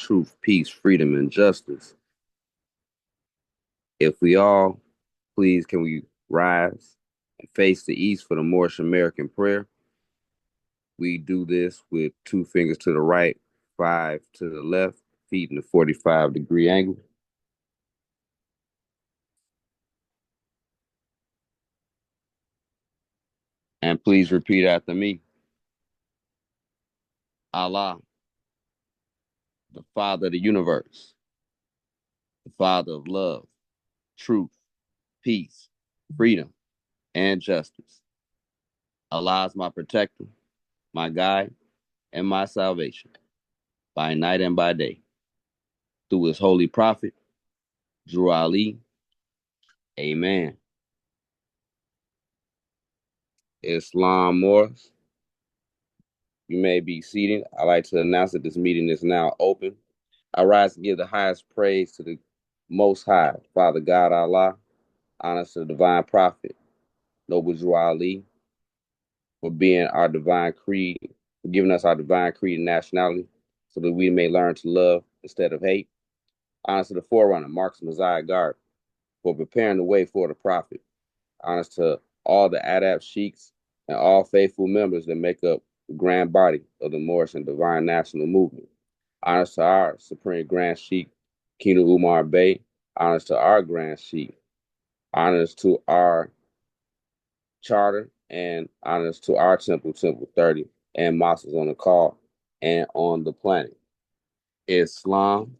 truth, peace, freedom, and justice. If we all, please, can we rise and face the east for the Moorish American prayer? We do this with two fingers to the right, five to the left, feet in a 45-degree angle. And please repeat after me. Allah, the Father of the universe, the Father of love, truth, peace, freedom, and justice. Allah is my protector, my guide, and my salvation, by night and by day. Through his holy prophet, Drew Ali. Amen. Islam Morris, you may be seated. I'd like to announce that this meeting is now open. I rise to give the highest praise to the Most High, Father God Allah, honors to the divine prophet, Noble Drew Ali, for being our divine creed, for giving us our divine creed and nationality, so that we may learn to love instead of hate. Honors to the forerunner, Marcus Messiah Guard, for preparing the way for the prophet. Honors to all the Adapt sheiks and all faithful members that make up the grand body of the Moorish and Divine National Movement. Honors to our Supreme Grand Sheikh, Kinu Umar Bey. Honors to our Grand Sheikh. Honors to our charter, and honors to our Temple 30, and mosques on the call and on the planet. Islam,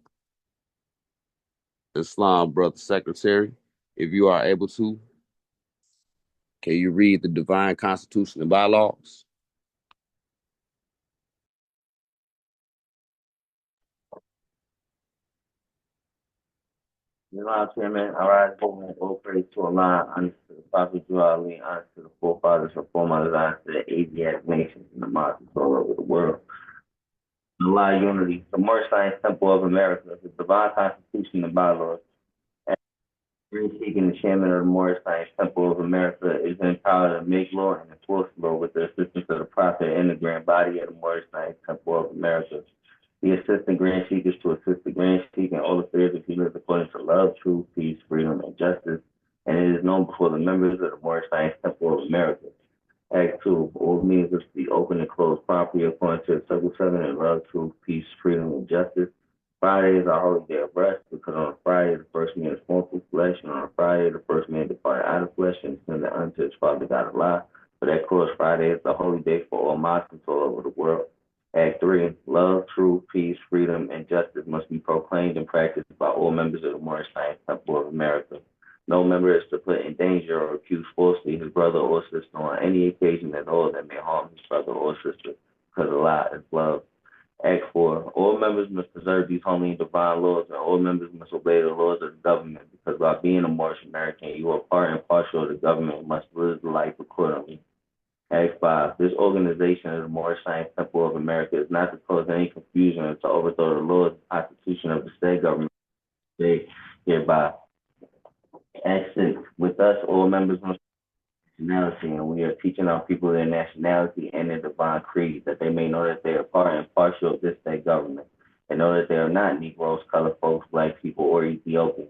Brother Secretary, if you are able to, can you read the divine constitution and bylaws? Chairman, I rise hope and all praise to Allah, honor to the Prophet Ali, honor to the forefathers of foremothers, honor to the Asiatic Nations and the Muslims all over the world. Allah unity, the Moorish Science Temple of America, the divine constitution and bylaws. Green seeking the chairman of the Moorish Science Temple of America is empowered to make law and enforce law with the assistance of the Prophet and the grand body of the Moorish Science Temple of America. The assistant Grand Sheik is to assist the Grand Sheik in all affairs of humans according to love, truth, peace, freedom, and justice, and it is known before the members of the Moorish Science Temple of America. Act 2. All meetings are to be open and closed properly according to Circle 7 in love, truth, peace, freedom, and justice. Friday is our holy day of rest because on a Friday the first man is born from flesh, and on a Friday the first man departed out of flesh and ascended unto his Father God Allah. For that cause, Friday is the holy day for all Muslims all over the world. Act 3. Love, truth, peace, freedom, and justice must be proclaimed and practiced by all members of the Moorish Science Temple of America. No member is to put in danger or accuse falsely his brother or sister on any occasion at all that may harm his brother or sister, because Allah is love. Act 4. All members must preserve these holy and divine laws, and all members must obey the laws of the government, because by being a Moorish American, you are part and partial of the government and must live life accordingly. Act 5. This organization of the Moorish Science Temple of America is not to cause any confusion or to overthrow the laws and constitution of the state government hereby. Act 6. With us, all members must nationality, and we are teaching our people their nationality and their divine creed, that they may know that they are part and partial of this state government, and know that they are not Negroes, colored folks, black people, or Ethiopians,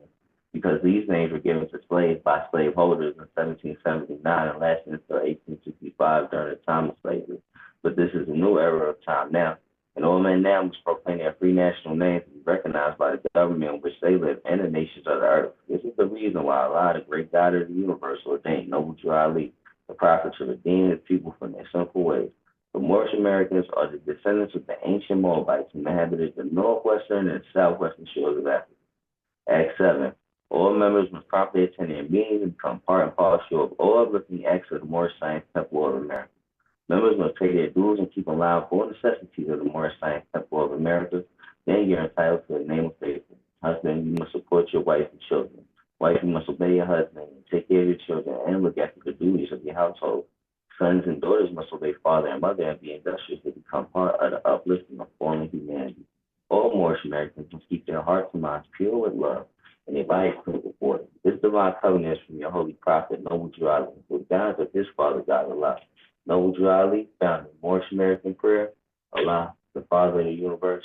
because these names were given to slaves by slaveholders in 1779 and lasted until 1865 during the time of slavery. But this is a new era of time now, and all men now must proclaim their free national names and be recognized by the government in which they live and the nations of the earth. This is the reason why Allah, the great God of the universe, ordained Noble Drew Ali, the prophet, to redeem his people from their sinful ways. The Moorish Americans are the descendants of the ancient Moabites who inhabited the northwestern and southwestern shores of Africa. Act 7. All members must promptly attend their meetings and become part and parcel of all uplifting acts of the Moorish Science Temple of America. Members must pay their dues and keep in line for all necessities of the Moorish Science Temple of America. Then you're entitled to the name of faithful. Husband, you must support your wife and children. Wife, you must obey your husband and take care of your children and look after the duties of your household. Sons and daughters must obey father and mother and be industrious to become part of the uplifting of fallen humanity. All Moorish Americans must keep their hearts and minds pure with love, and their bodies clean before them. This divine covenant is from your holy prophet, Noble Drew Ali, with guidance of his father, God Allah. Noble Drew Ali, found in Moorish American prayer, Allah, the Father of the universe,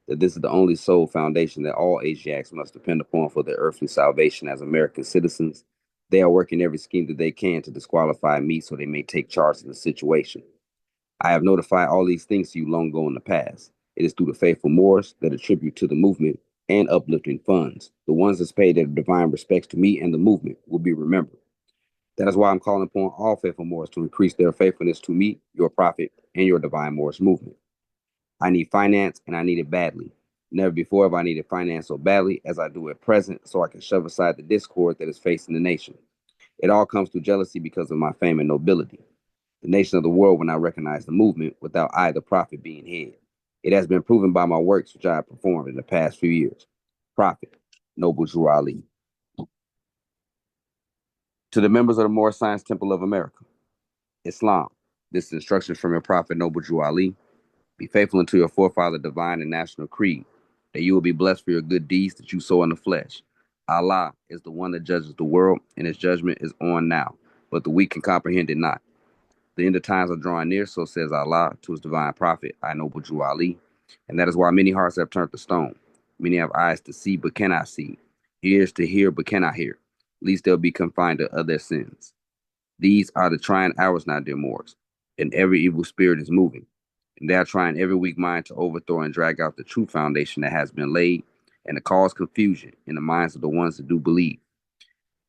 that this is the only sole foundation that all Asiatics must depend upon for their earthly salvation as American citizens. They are working every scheme that they can to disqualify me so they may take charge of the situation. I have notified all these things to you long ago in the past. It is through the faithful Moors that attribute to the movement and uplifting funds. The ones that pay their divine respects to me and the movement will be remembered. That is why I'm calling upon all faithful Moors to increase their faithfulness to me, your prophet, and your divine Moorish movement. I need finance, and I need it badly. Never before have I needed finance so badly as I do at present, so I can shove aside the discord that is facing the nation. It all comes through jealousy because of my fame and nobility. The nation of the world will not recognize the movement without I, the prophet, being head. It has been proven by my works which I have performed in the past few years. Prophet, Noble Drew Ali. To the members of the Moorish Science Temple of America, Islam. This is instructions from your prophet, Noble Drew Ali. Be faithful unto your forefather, divine and national creed, that you will be blessed for your good deeds that you sow in the flesh. Allah is the one that judges the world, and his judgment is on now, but the weak can comprehend it not. The end of times are drawing near, so says Allah to his divine prophet, I Noble Drew Ali. And that is why many hearts have turned to stone. Many have eyes to see, but cannot see, ears to hear, but cannot hear, lest they'll be confined to other sins. These are the trying hours now, dear Moors, and every evil spirit is moving. And they are trying every weak mind to overthrow and drag out the true foundation that has been laid and to cause confusion in the minds of the ones that do believe.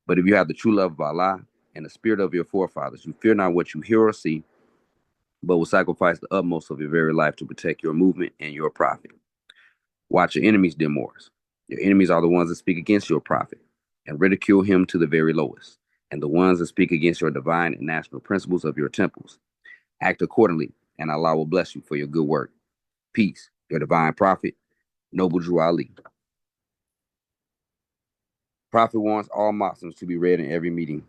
But if you have the true love of Allah and the spirit of your forefathers, you fear not what you hear or see, but will sacrifice the utmost of your very life to protect your movement and your prophet. Watch your enemies, dear Moors. Your enemies are the ones that speak against your prophet and ridicule him to the very lowest, and the ones that speak against your divine and national principles of your temples. Act accordingly, and Allah will bless you for your good work. Peace, your divine prophet, Noble Drew Ali. Prophet wants all Muslims to be read in every meeting.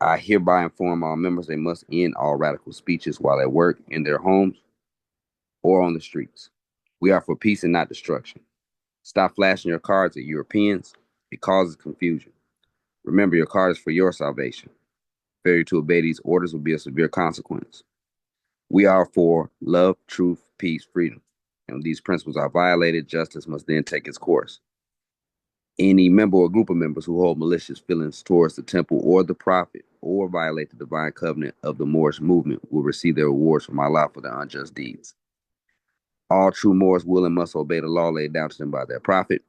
I hereby inform all members they must end all radical speeches while at work, in their homes, or on the streets. We are for peace and not destruction. Stop flashing your cards at Europeans. It causes confusion. Remember, your card is for your salvation. Failure to obey these orders will be a severe consequence. We are for love, truth, peace, freedom. And when these principles are violated, justice must then take its course. Any member or group of members who hold malicious feelings towards the temple or the prophet or violate the divine covenant of the Moorish movement will receive their rewards from Allah for their unjust deeds. All true Moors will and must obey the law laid down to them by their prophet.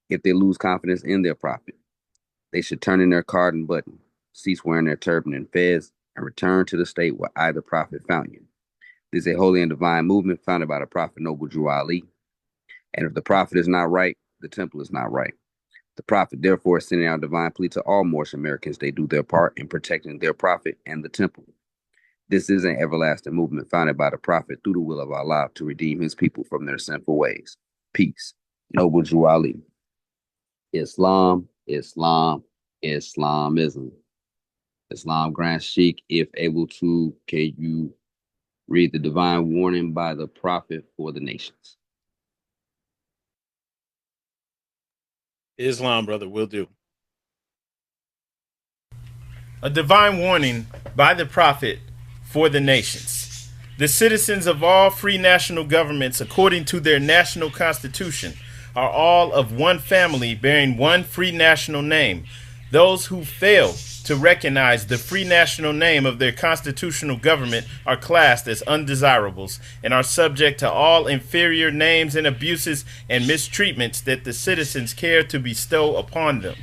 If they lose confidence in their prophet, they should turn in their card and button, cease wearing their turban and fez, and return to the state where I, the prophet, found you. This is a holy and divine movement founded by the prophet Noble Drew Ali. And if the prophet is not right, the temple is not right. The prophet, therefore, is sending out divine plea to all Moorish Americans they do their part in protecting their prophet and the temple. This is an everlasting movement founded by the prophet through the will of Allah to redeem his people from their sinful ways. Peace. Noble Drew Ali. Islam, Islam, Islamism. Islam Grand Sheikh, if able to, can you read the divine warning by the prophet for the nations? Islam, brother, will do. A divine warning by the prophet for the nations. The citizens of all free national governments, according to their national constitution, are all of one family bearing one free national name. Those who fail to recognize the free national name of their constitutional government are classed as undesirables and are subject to all inferior names and abuses and mistreatments that the citizens care to bestow upon them.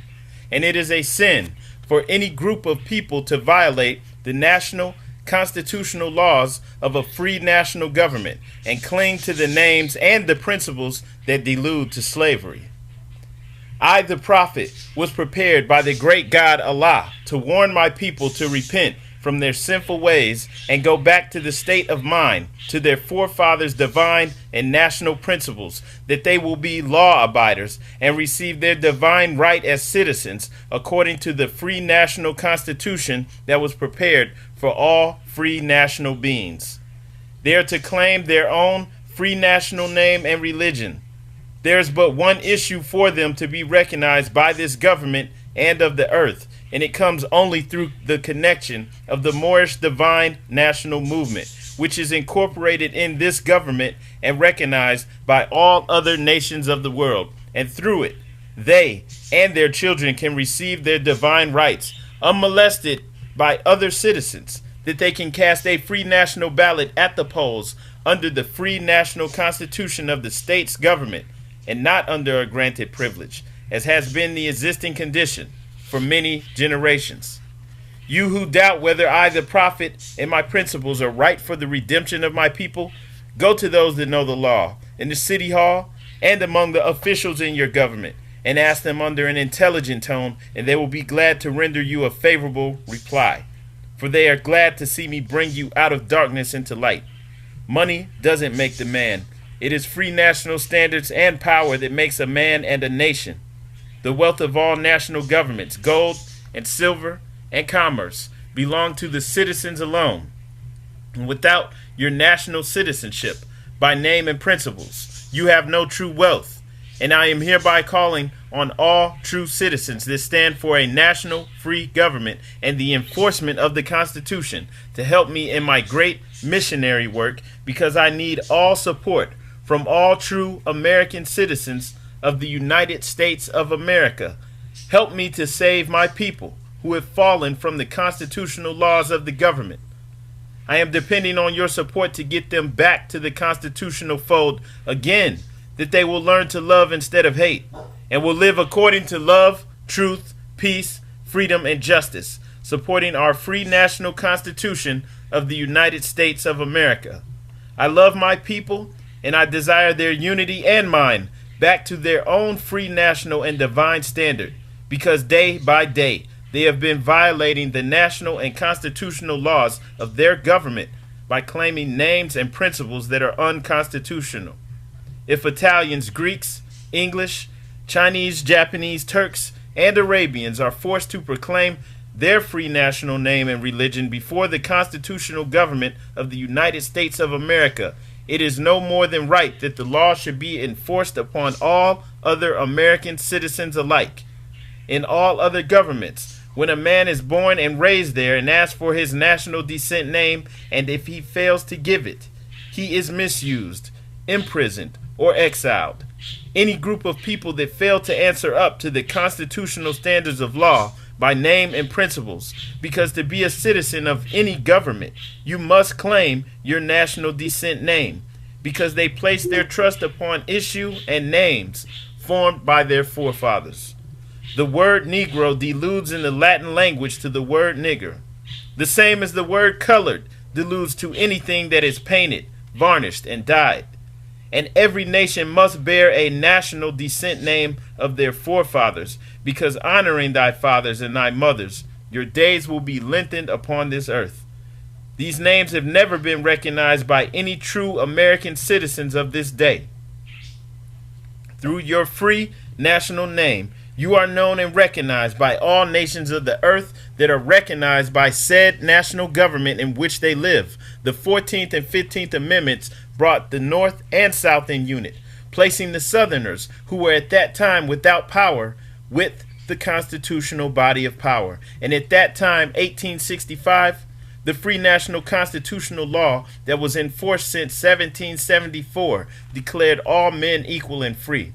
And it is a sin for any group of people to violate the national constitutional laws of a free national government and cling to the names and the principles that delude to slavery. I, the prophet, was prepared by the great God Allah to warn my people to repent from their sinful ways and go back to the state of mind, to their forefathers' divine and national principles, that they will be law abiders and receive their divine right as citizens according to the free national constitution that was prepared for all free national beings. They are to claim their own free national name and religion. There is but one issue for them to be recognized by this government and of the earth, and it comes only through the connection of the Moorish divine national movement, which is incorporated in this government and recognized by all other nations of the world, and through it, they and their children can receive their divine rights unmolested by other citizens, that they can cast a free national ballot at the polls under the free national constitution of the state's government, and not under a granted privilege, as has been the existing condition for many generations. You who doubt whether I, the prophet, and my principles are right for the redemption of my people, go to those that know the law in the city hall and among the officials in your government, and ask them under an intelligent tone, and they will be glad to render you a favorable reply. For they are glad to see me bring you out of darkness into light. Money doesn't make the man. It is free national standards and power that makes a man and a nation. The wealth of all national governments, gold and silver and commerce, belong to the citizens alone. And without your national citizenship, by name and principles, you have no true wealth. And I am hereby calling on all true citizens that stand for a national free government and the enforcement of the Constitution to help me in my great missionary work, because I need all support from all true American citizens of the United States of America. Help me to save my people who have fallen from the constitutional laws of the government. I am depending on your support to get them back to the constitutional fold again, that they will learn to love instead of hate, and will live according to love, truth, peace, freedom, and justice, supporting our free national constitution of the United States of America. I love my people, and I desire their unity and mine back to their own free national and divine standard, because day by day they have been violating the national and constitutional laws of their government by claiming names and principles that are unconstitutional. If Italians, Greeks, English, Chinese, Japanese, Turks, and Arabians are forced to proclaim their free national name and religion before the constitutional government of the United States of America, it is no more than right that the law should be enforced upon all other American citizens alike. In all other governments, when a man is born and raised there and asks for his national descent name, and if he fails to give it, he is misused, imprisoned, or exiled. Any group of people that fail to answer up to the constitutional standards of law by name and principles, because to be a citizen of any government, you must claim your national descent name, because they place their trust upon issue and names formed by their forefathers. The word Negro deludes in the Latin language to the word nigger, the same as the word colored deludes to anything that is painted, varnished, and dyed. And every nation must bear a national descent name of their forefathers, because honoring thy fathers and thy mothers, your days will be lengthened upon this earth. These names have never been recognized by any true American citizens of this day. Through your free national name, you are known and recognized by all nations of the earth that are recognized by said national government in which they live. The 14th and 15th Amendments brought the North and South in unit, placing the Southerners, who were at that time without power, with the constitutional body of power. And at that time, 1865, the free national constitutional law that was in force since 1774 declared all men equal and free.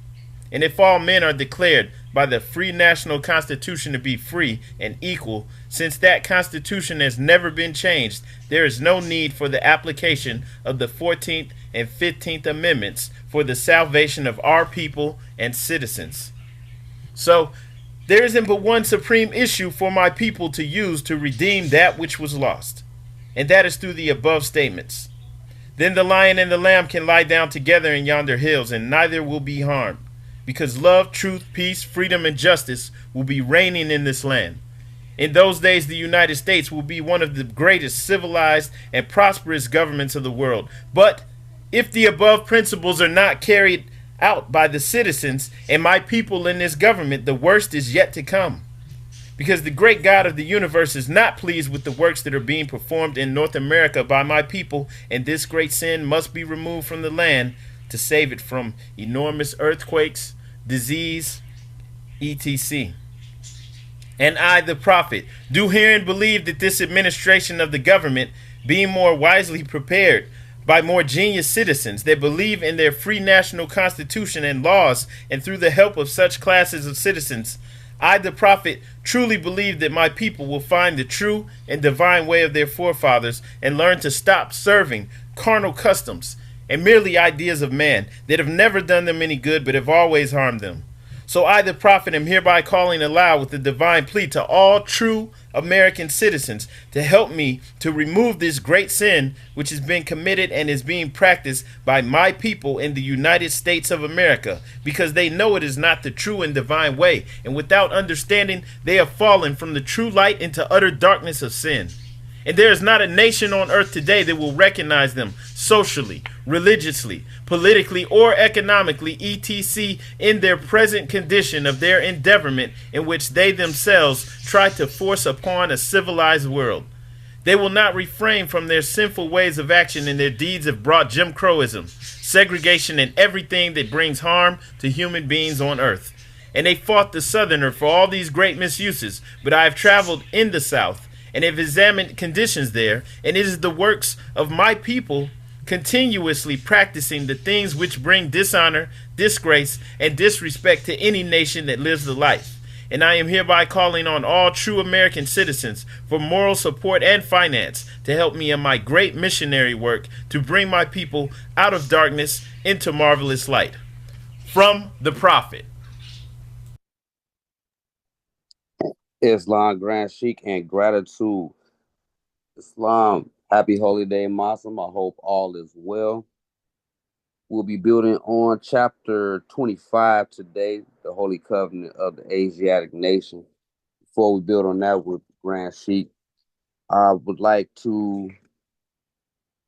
And if all men are declared by the free national constitution to be free and equal, since that constitution has never been changed, there is no need for the application of the 14th and 15th Amendments for the salvation of our people and citizens. So, there isn't but one supreme issue for my people to use to redeem that which was lost, and that is through the above statements. Then the lion and the lamb can lie down together in yonder hills, and neither will be harmed, because love, truth, peace, freedom, and justice will be reigning in this land. In those days, the United States will be one of the greatest civilized and prosperous governments of the world. But if the above principles are not carried out by the citizens and my people in this government, the worst is yet to come. Because the great God of the universe is not pleased with the works that are being performed in North America by my people, and this great sin must be removed from the land to save it from enormous earthquakes, disease, etc. And I, the prophet, do herein believe that this administration of the government, being more wisely prepared by more genius citizens that believe in their free national constitution and laws, and through the help of such classes of citizens, I, the prophet, truly believe that my people will find the true and divine way of their forefathers and learn to stop serving carnal customs and merely ideas of man that have never done them any good but have always harmed them. So I, the prophet, am hereby calling aloud with the divine plea to all true American citizens to help me to remove this great sin which has been committed and is being practiced by my people in the United States of America, because they know it is not the true and divine way, and without understanding they have fallen from the true light into utter darkness of sin. And there is not a nation on earth today that will recognize them socially, religiously, politically, or economically, etc., in their present condition of their endeavorment in which they themselves try to force upon a civilized world. They will not refrain from their sinful ways of action, and their deeds have brought Jim Crowism, segregation, and everything that brings harm to human beings on earth. And they fought the Southerner for all these great misuses, but I have traveled in the South and have examined conditions there, and it is the works of my people continuously practicing the things which bring dishonor, disgrace, and disrespect to any nation that lives the life. And I am hereby calling on all true American citizens for moral support and finance to help me in my great missionary work to bring my people out of darkness into marvelous light. From the prophet. Islam, Grand Sheik, and gratitude. Islam, happy holy day, Muslim. I hope all is well. We'll be building on chapter 25 today, the Holy Covenant of the Asiatic Nation. Before we build on that with Grand Sheik, I would like to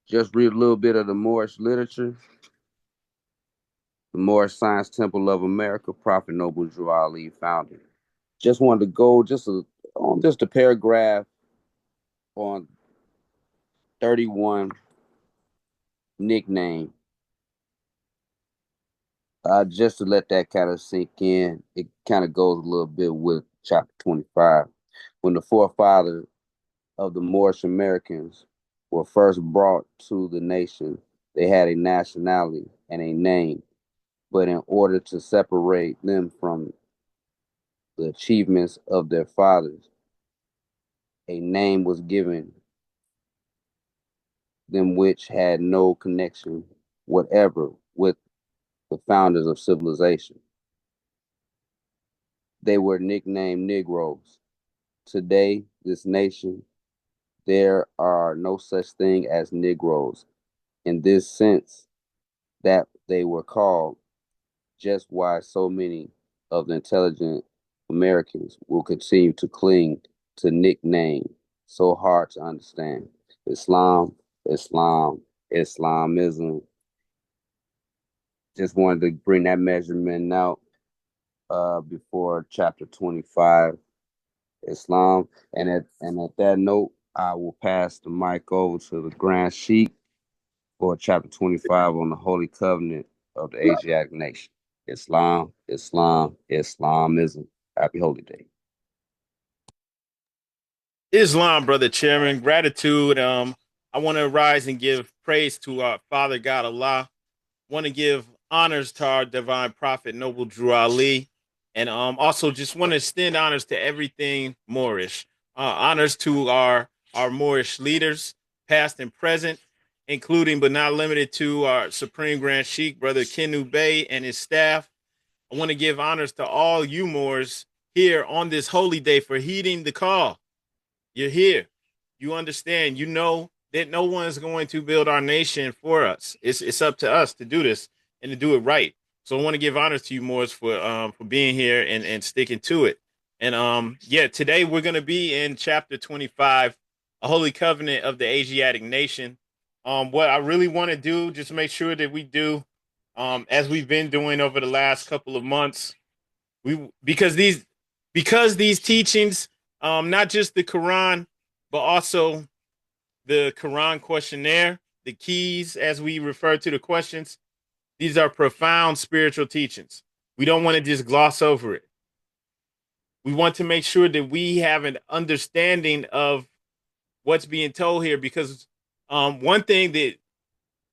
just read a little bit of the Moorish literature. The Moorish Science Temple of America, Prophet Noble Drew Ali founded. Just wanted to go on just a paragraph on 31 nickname. Just to let that kind of sink in. It kind of goes a little bit with chapter 25. When the forefathers of the Moorish Americans were first brought to the nation, they had a nationality and a name. But in order to separate them from the achievements of their fathers, a name was given them which had no connection whatever with the founders of civilization. They were nicknamed Negroes. Today, this nation, there are no such thing as Negroes in this sense that they were called, just why so many of the intelligent Americans will continue to cling to nicknames so hard to understand. Islam, Islam, Islamism. Just wanted to bring that measurement out before chapter 25, Islam. And at that note, I will pass the mic over to the Grand Sheik for chapter 25 on the Holy Covenant of the Asiatic Nation. Islam, Islam, Islamism. Happy Holy Day. Islam, brother chairman, gratitude. I want to rise and give praise to our Father God Allah. Want to give honors to our divine prophet, Noble Drew Ali, and also just want to extend honors to everything Moorish. Honors to our Moorish leaders, past and present, including but not limited to our Supreme Grand Sheik, Brother Kenu Bey, and his staff. I want to give honors to all you Moors here on this holy day for heeding the call. You're here. You understand. You know that no one's going to build our nation for us. It's up to us to do this and to do it right. So I want to give honors to you, Moors, for being here and sticking to it. And yeah, today we're going to be in chapter 25, a holy covenant of the Asiatic nation. What I really want to do, just make sure that we do, as we've been doing over the last couple of months, because these teachings, not just the Quran, but also the Quran questionnaire, the keys, as we refer to the questions. These are profound spiritual teachings. We don't want to just gloss over it. We want to make sure that we have an understanding of what's being told here, because one thing that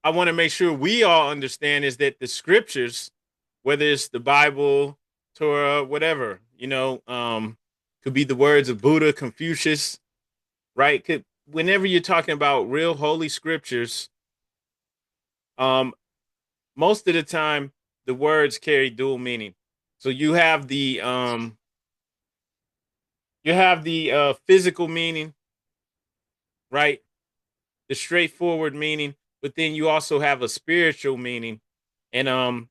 I want to make sure we all understand is that the scriptures, whether it's the Bible, Torah, whatever, could be the words of Buddha, Confucius, right? Whenever you're talking about real holy scriptures, um, most of the time the words carry dual meaning. So you have the physical meaning, right? The straightforward meaning, but then you also have a spiritual meaning. And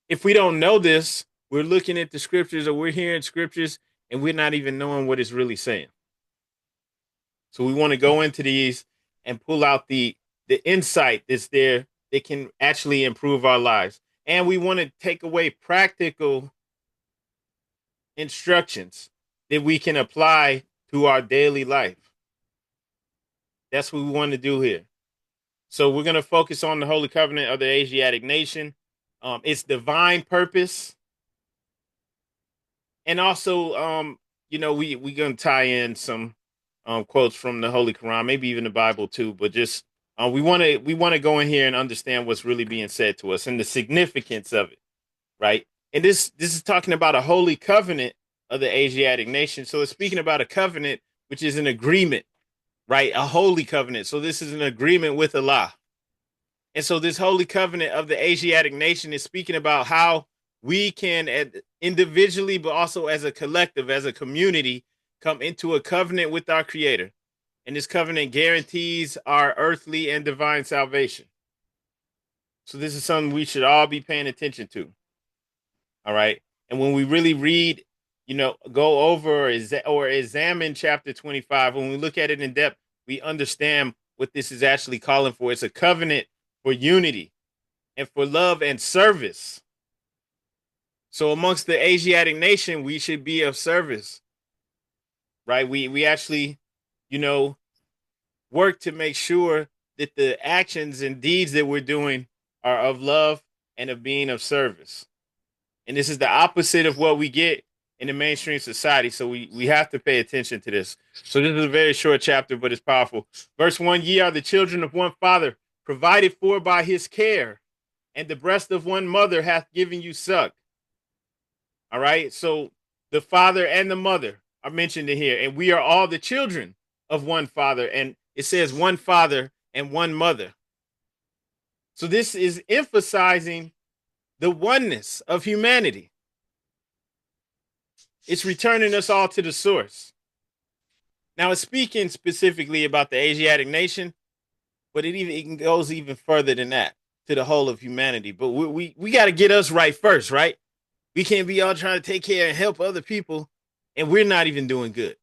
if we don't know this, we're looking at the scriptures or we're hearing scriptures and we're not even knowing what it's really saying. So we want to go into these and pull out the insight that's there that can actually improve our lives. And we want to take away practical instructions that we can apply to our daily life. That's what we want to do here. So we're going to focus on the Holy Covenant of the Asiatic Nation, its divine purpose, and also, we're going to tie in some quotes from the Holy Koran, maybe even the Bible too. But just we want to go in here and understand what's really being said to us and the significance of it, right? And this is talking about a holy covenant of the Asiatic nation. So it's speaking about a covenant, which is an agreement, right? A holy covenant. So this is an agreement with Allah. And so this holy covenant of the Asiatic nation is speaking about how we can individually, but also as a collective, as a community, come into a covenant with our Creator. And this covenant guarantees our earthly and divine salvation. So this is something we should all be paying attention to. All right. And when we really read, go over or examine chapter 25, when we look at it in depth, we understand what this is actually calling for. It's a covenant for unity and for love and service. So amongst the Asiatic nation, we should be of service, right? We actually, work to make sure that the actions and deeds that we're doing are of love and of being of service. And this is the opposite of what we get in the mainstream society. So we have to pay attention to this. So this is a very short chapter, but it's powerful. Verse 1, ye are the children of one father, provided for by his care, and the breast of one mother hath given you suck. All right. So the father and the mother are mentioned in here, and we are all the children of one father. And it says one father and one mother. So this is emphasizing the oneness of humanity. It's returning us all to the source. Now, it's speaking specifically about the Asiatic nation, but it goes even further than that, to the whole of humanity. But we got to get us right first, right? We can't be all trying to take care and help other people, and we're not even doing good.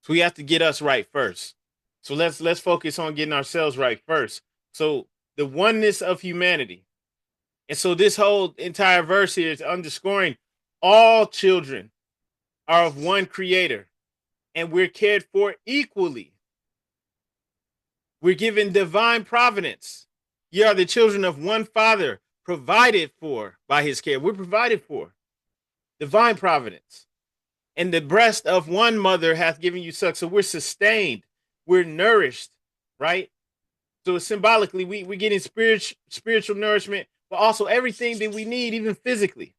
So we have to get us right first. So let's focus on getting ourselves right first. So the oneness of humanity. And so this whole entire verse here is underscoring all children are of one creator, and we're cared for equally. We're given divine providence. Ye are the children of one father, provided for by his care. We're provided for. Divine providence. And the breast of one mother hath given you suck. So we're sustained. We're nourished, right? So symbolically, we're getting spiritual nourishment, but also everything that we need, even physically.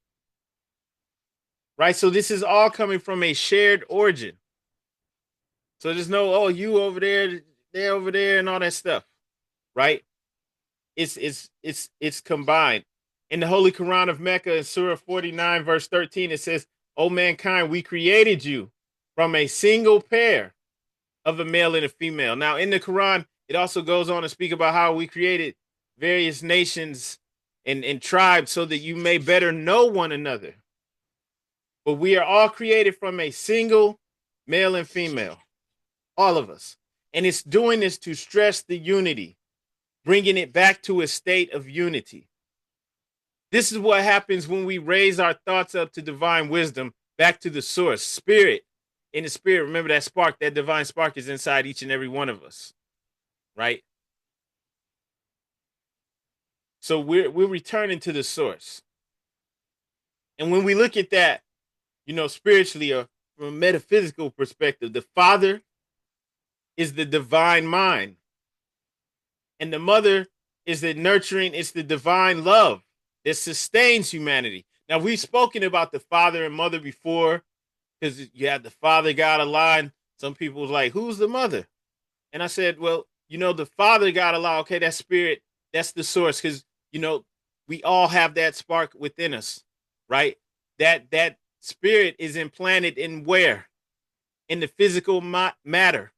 Right? So this is all coming from a shared origin. So there's no, you over there, they're over there, and all that stuff. Right? It's combined. In the Holy Koran of Mecca, in Surah 49, verse 13, it says, O mankind, we created you from a single pair of a male and a female. Now, in the Quran, it also goes on to speak about how we created various nations and tribes so that you may better know one another. But we are all created from a single male and female, all of us. And it's doing this to stress the unity, bringing it back to a state of unity. This is what happens when we raise our thoughts up to divine wisdom, back to the source, spirit. In the spirit, remember that spark, that divine spark is inside each and every one of us, right? So we're returning to the source. And when we look at that, spiritually or from a metaphysical perspective, the father is the divine mind. And the mother is the nurturing, it's the divine love that sustains humanity. Now, we've spoken about the father and mother before, because you have the father God Allah, and some people was like, who's the mother? And I said, well, the father God Allah, okay, that spirit, that's the source, because, we all have that spark within us, right? That spirit is implanted in where? In the physical matter.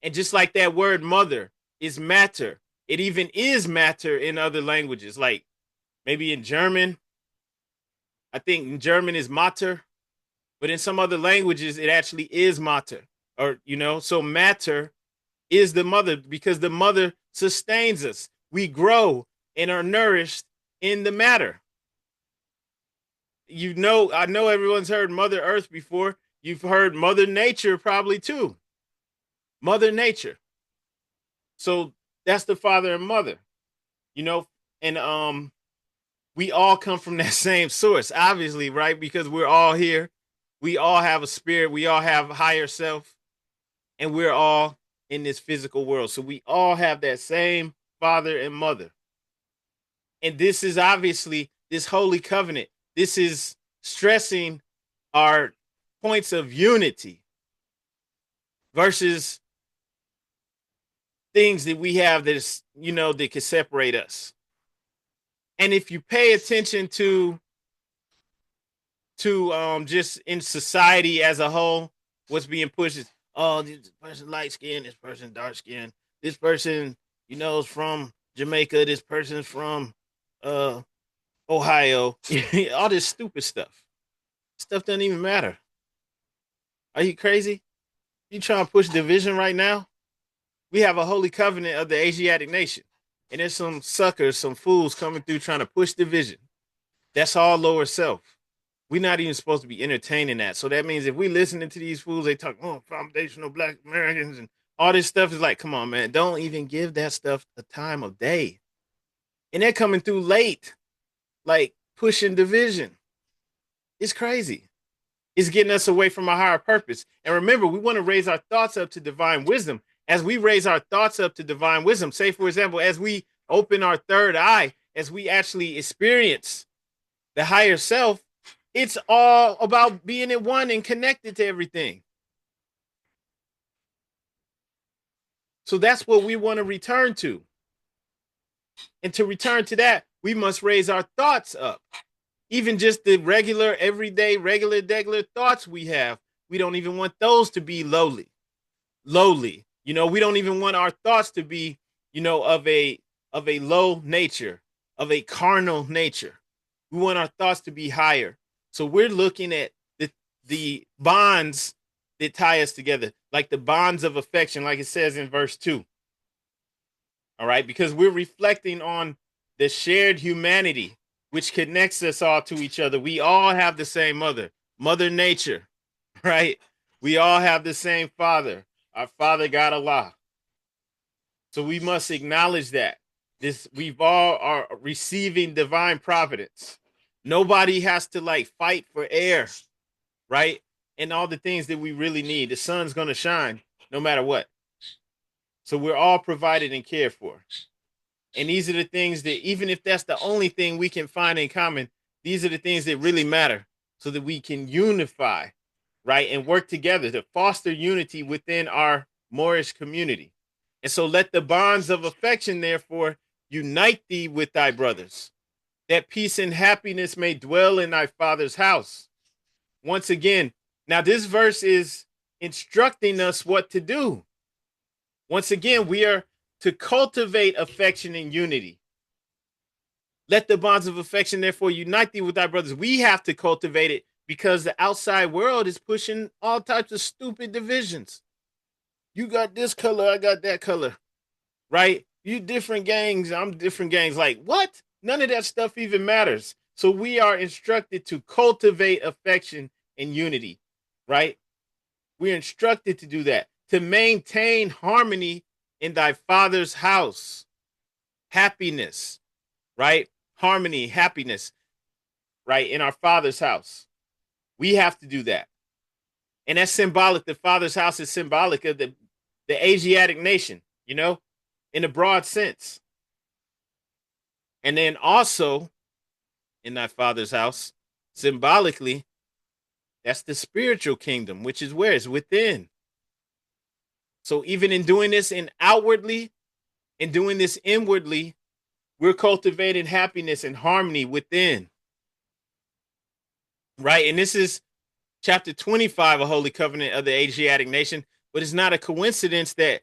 And just like that word mother is matter, it even is matter in other languages, like maybe in German. I think in German is matter, but in some other languages, it actually is matter. Or, so matter is the mother because the mother sustains us. We grow and are nourished in the matter. I know everyone's heard Mother Earth before. You've heard Mother Nature probably too. Mother Nature. So that's the father and mother, and we all come from that same source, obviously, right? Because we're all here. We all have a spirit. We all have a higher self, and we're all in this physical world. So we all have that same father and mother. And this is obviously this holy covenant. This is stressing our points of unity versus things that we have that is, that can separate us. And if you pay attention to just in society as a whole, what's being pushed is, oh, this person light skinned, this person dark skinned, this person, is from Jamaica, this person's from Ohio, all this stupid stuff. Stuff doesn't even matter. Are you crazy? You trying to push division right now? We have a holy covenant of the Asiatic nation. And there's some suckers, some fools coming through trying to push division. That's all lower self. We're not even supposed to be entertaining that. So that means if we listening to these fools, they talk, foundational Black Americans and all this stuff is like, come on, man, don't even give that stuff a time of day. And they're coming through late, like pushing division. It's crazy. It's getting us away from our higher purpose. And remember, we want to raise our thoughts up to divine wisdom. As we raise our thoughts up to divine wisdom, say, for example, as we open our third eye, as we actually experience the higher self, it's all about being at one and connected to everything. So that's what we want to return to. And to return to that, we must raise our thoughts up. Even just the regular, everyday, regular thoughts we have, we don't even want those to be lowly. We don't even want our thoughts to be, of a low nature, of a carnal nature. We want our thoughts to be higher. So we're looking at the bonds that tie us together, like the bonds of affection, like it says in verse 2. All right, because we're reflecting on the shared humanity which connects us all to each other. We all have the same Mother Nature, right? We all have the same father, our father God Allah. So we must acknowledge that we've all are receiving divine providence. Nobody has to fight for air, right? And all the things that we really need. The sun's going to shine no matter what. So we're all provided and cared for. And these are the things that, even if that's the only thing we can find in common, these are the things that really matter so that we can unify, right? And work together to foster unity within our Moorish community. And so let the bonds of affection, therefore, unite thee with thy brothers, that peace and happiness may dwell in thy father's house. Once again, now this verse is instructing us what to do. Once again, we are to cultivate affection and unity. Let the bonds of affection, therefore, unite thee with thy brothers. We have to cultivate it because the outside world is pushing all types of stupid divisions. You got this color, I got that color, right? You different gangs, I'm different gangs. Like, what? None of that stuff even matters. So we are instructed to cultivate affection and unity, right? We're instructed to do that, to maintain harmony in thy father's house. Happiness, right? Harmony, happiness, right? In our father's house. We have to do that. And that's symbolic. The father's house is symbolic of the Asiatic nation, in a broad sense. And then also in thy father's house, symbolically, that's the spiritual kingdom, which is where? It's within. So even in doing this in outwardly and doing this inwardly, we're cultivating happiness and harmony within. Right? And this is chapter 25 of Holy Covenant of the Asiatic Nation. But it's not a coincidence that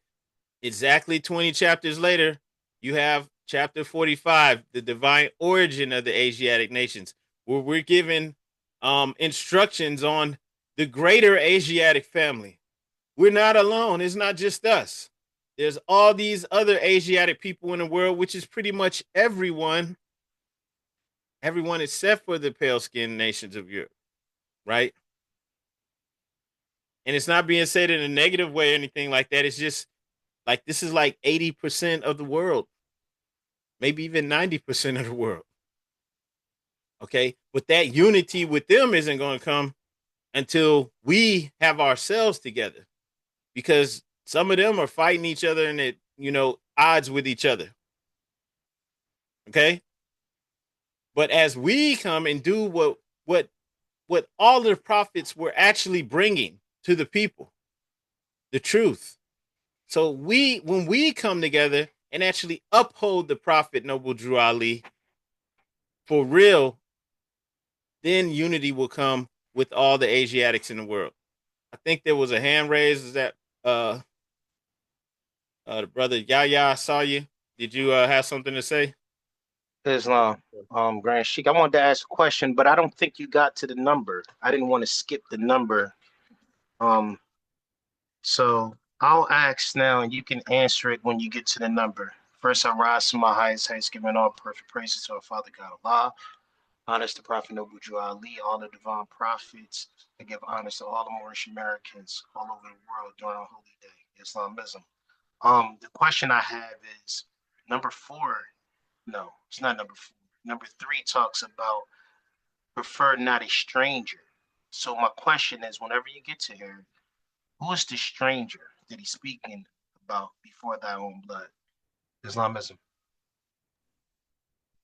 exactly 20 chapters later, you have chapter 45, the divine origin of the Asiatic nations, where we're given instructions on the greater Asiatic family. We're not alone. It's not just us. There's all these other Asiatic people in the world, which is pretty much everyone except for the pale skinned nations of Europe, right? And it's not being said in a negative way or anything like that. It's just like this is like 80% of the world, maybe even 90% of the world. Okay. But that unity with them isn't going to come until we have ourselves together, because some of them are fighting each other and at, odds with each other. Okay. But as we come and do what all the prophets were actually bringing to the people, the truth. So when we come together and actually uphold the prophet Noble Drew Ali for real, then unity will come with all the Asiatics in the world. I think there was a hand raised. Is that the brother Yaya? I saw you. Did you have something to say? Islam, Grand Sheik. I wanted to ask a question, but I don't think you got to the number. I didn't want to skip the number. So I'll ask now, and you can answer it when you get to the number. First, I rise to my highest heights, giving all perfect praises to our Father God Allah. Honors to Prophet Noble Drew Ali, all the divine prophets. I give honors to all the Moorish Americans all over the world during our holy day, Islamism. The question I have is number 4. No, it's not number 4. Number 3 talks about prefer not a stranger. So my question is, whenever you get to here, who is the stranger that he's speaking about before thy own blood? Islamism.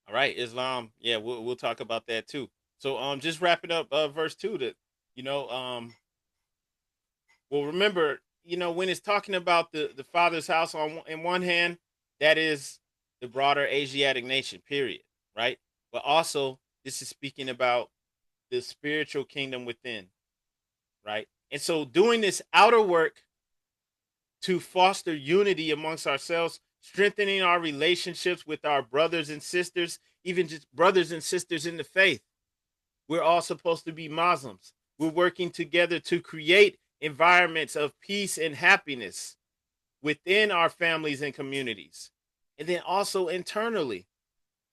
All right, Islam. Yeah, we'll talk about that too. So just wrapping up verse 2 that well, remember, when it's talking about the father's house in one hand, that is the broader Asiatic nation, period, right? But also, this is speaking about the spiritual kingdom within, right? And so, doing this outer work to foster unity amongst ourselves, strengthening our relationships with our brothers and sisters, even just brothers and sisters in the faith. We're all supposed to be Muslims. We're working together to create environments of peace and happiness within our families and communities. And then also internally,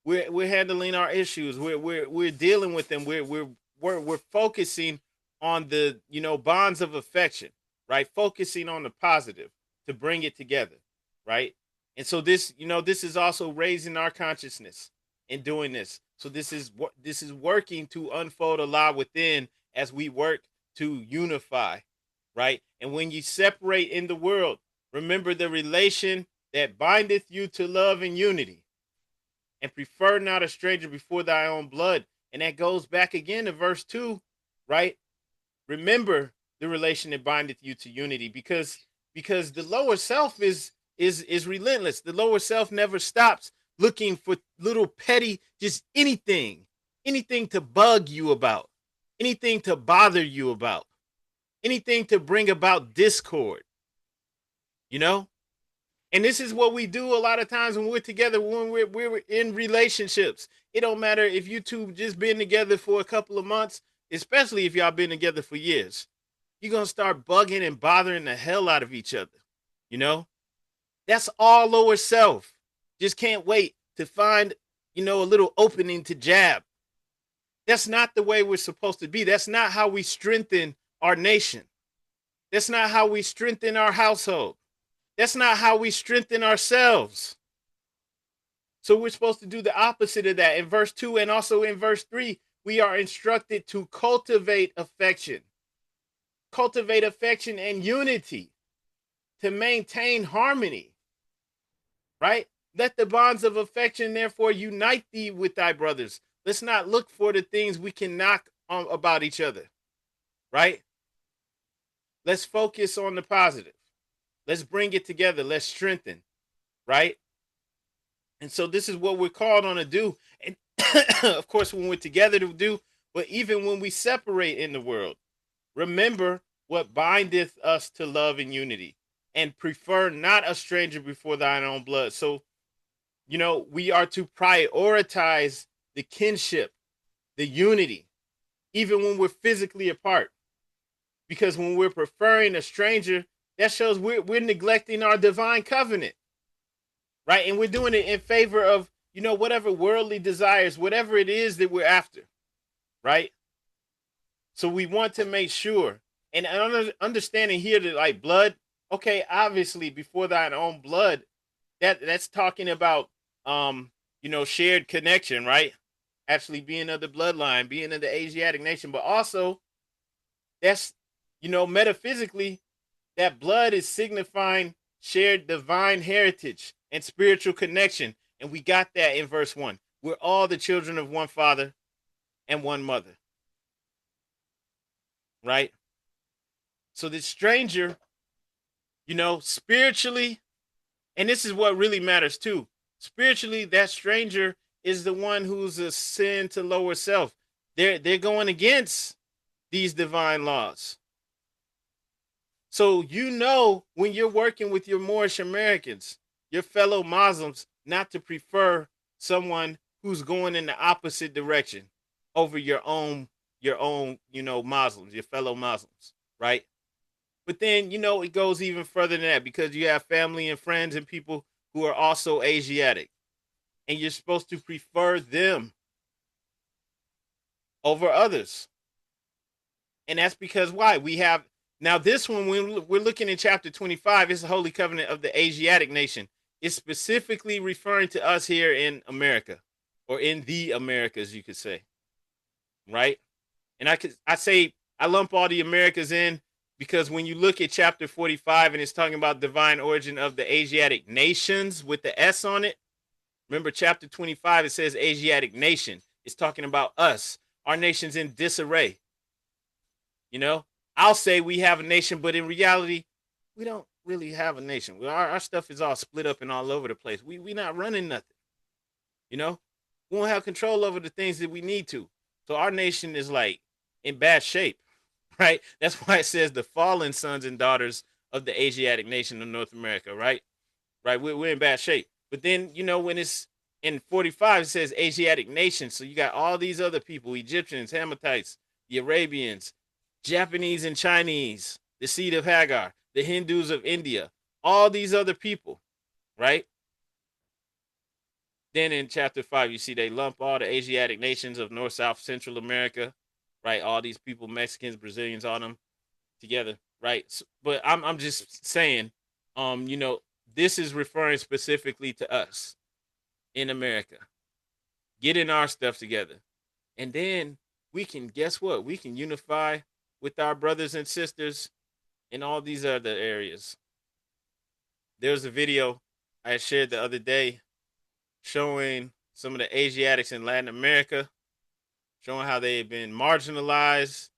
we're handling our issues. We're dealing with them. We're focusing on the bonds of affection, right? Focusing on the positive to bring it together, right? And so this is also raising our consciousness in doing this. So this is working to unfold Allah within as we work to unify, right? And when you separate in the world, remember the relation that bindeth you to love and unity, and prefer not a stranger before thy own blood. And that goes back again to verse 2, right? Remember the relation that bindeth you to unity, because the lower self is relentless. The lower self never stops looking for little petty, just anything to bug you about, anything to bother you about, anything to bring about discord, And this is what we do a lot of times when we're together, when we're in relationships. It don't matter if you two just been together for a couple of months, especially if y'all been together for years. You're going to start bugging and bothering the hell out of each other. That's all lower self. Just can't wait to find, a little opening to jab. That's not the way we're supposed to be. That's not how we strengthen our nation. That's not how we strengthen our household. That's not how we strengthen ourselves. So we're supposed to do the opposite of that. In verse 2 and also in verse 3, we are instructed to cultivate affection and unity, to maintain harmony, right? Let the bonds of affection therefore unite thee with thy brothers. Let's not look for the things we can knock on about each other, right? Let's focus on the positive. Let's bring it together. Let's strengthen, right? And so this is what we're called on to do. And of course, when we're together to do, but even when we separate in the world, remember what bindeth us to love and unity, and prefer not a stranger before thine own blood. So, we are to prioritize the kinship, the unity, even when we're physically apart. Because when we're preferring a stranger, that shows we're neglecting our divine covenant, right? And we're doing it in favor of, whatever worldly desires, whatever it is that we're after, right? So we want to make sure, and understanding here that like blood, okay, obviously before thine own blood, that's talking about shared connection, right? Actually being of the bloodline, being of the Asiatic nation, but also that's metaphysically that blood is signifying shared divine heritage and spiritual connection. And we got that in verse 1. We're all the children of one father and one mother, right? So the stranger, spiritually, and this is what really matters too. Spiritually, that stranger is the one who's a sin to lower self. They're going against these divine laws. So when you're working with your Moorish Americans, your fellow Muslims, not to prefer someone who's going in the opposite direction over your own, Muslims, your fellow Muslims, right? But then, it goes even further than that, because you have family and friends and people who are also Asiatic, and you're supposed to prefer them over others. And that's because why? We have now this one, when we're looking in chapter 25, it's the Holy Covenant of the Asiatic Nation. It's specifically referring to us here in America, or in the Americas, you could say, right? And I lump all the Americas in, because when you look at chapter 45 and it's talking about divine origin of the Asiatic nations with the S on it, remember chapter 25, it says Asiatic nation. It's talking about us. Our nation's in disarray. I'll say we have a nation, but in reality, we don't really have a nation. Our stuff is all split up and all over the place. We not running nothing. We don't have control over the things that we need to. So our nation is like in bad shape, right? That's why it says the fallen sons and daughters of the Asiatic nation of North America, right? Right, we're in bad shape. But then, when it's in 45, it says Asiatic nation. So you got all these other people, Egyptians, Hamathites, the Arabians, Japanese and Chinese, the seed of Hagar, the Hindus of India, all these other people, right? Then in chapter 5, you see they lump all the Asiatic nations of North, South, Central America, right? All these people, Mexicans, Brazilians, all them together, right? So, but I'm just saying, this is referring specifically to us in America, getting our stuff together. And then we can, guess what? We can unify with our brothers and sisters in all these other areas. There's a video I shared the other day showing some of the Asiatics in Latin America, showing how they've been marginalized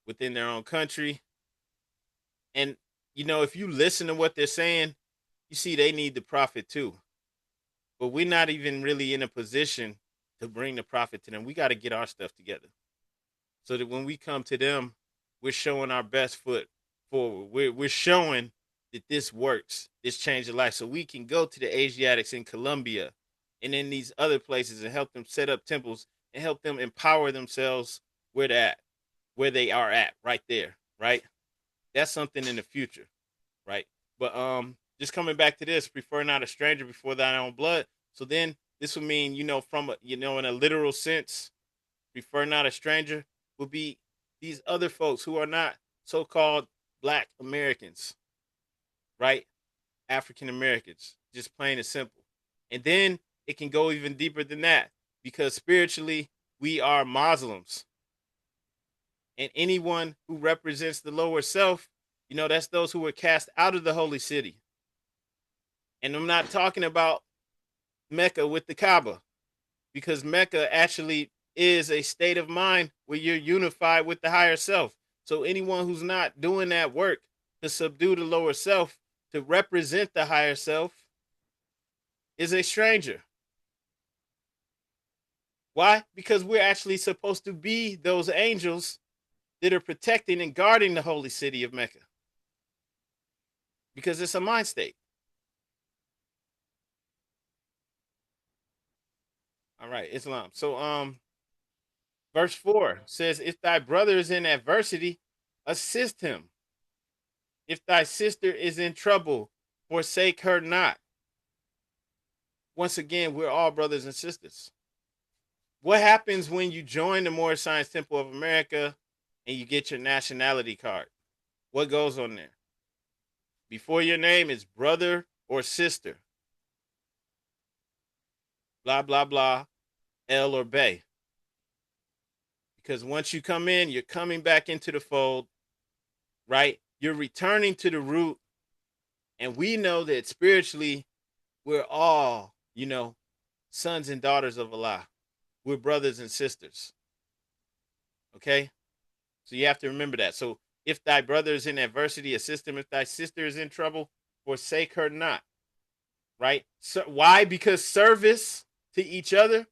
within their own country. And, if you listen to what they're saying, you see they need the prophet too. But we're not even really in a position to bring the prophet to them. We got to get our stuff together, so that when we come to them, we're showing our best foot forward. We're showing that this works, this changed their life. So we can go to the Asiatics in Colombia and in these other places and help them set up temples and help them empower themselves where they are at, right there, right? That's something in the future, right? But just coming back to this, prefer not a stranger before thine own blood. So then this would mean, from in a literal sense, prefer not a stranger would be these other folks who are not so-called Black Americans, right? African Americans, just plain and simple. And then it can go even deeper than that, because spiritually we are Muslims. And anyone who represents the lower self, that's those who were cast out of the holy city. And I'm not talking about Mecca with the Kaaba, because Mecca actually is a state of mind where you're unified with the higher self. So anyone who's not doing that work to subdue the lower self, to represent the higher self, is a stranger. Why? Because we're actually supposed to be those angels that are protecting and guarding the holy city of Mecca, because it's a mind state. All right, Islam. So verse 4 says, if thy brother is in adversity, assist him. If thy sister is in trouble, forsake her not. Once again, we're all brothers and sisters. What happens when you join the Moorish Science Temple of America and you get your nationality card? What goes on there? Before your name is brother or sister. Blah, blah, blah, El or Bay. Because once you come in, you're coming back into the fold, right? You're returning to the root. And we know that spiritually, we're all, sons and daughters of Allah. We're brothers and sisters. Okay? So you have to remember that. So if thy brother is in adversity, assist him. If thy sister is in trouble, forsake her not. Right? So why? Because service to each other,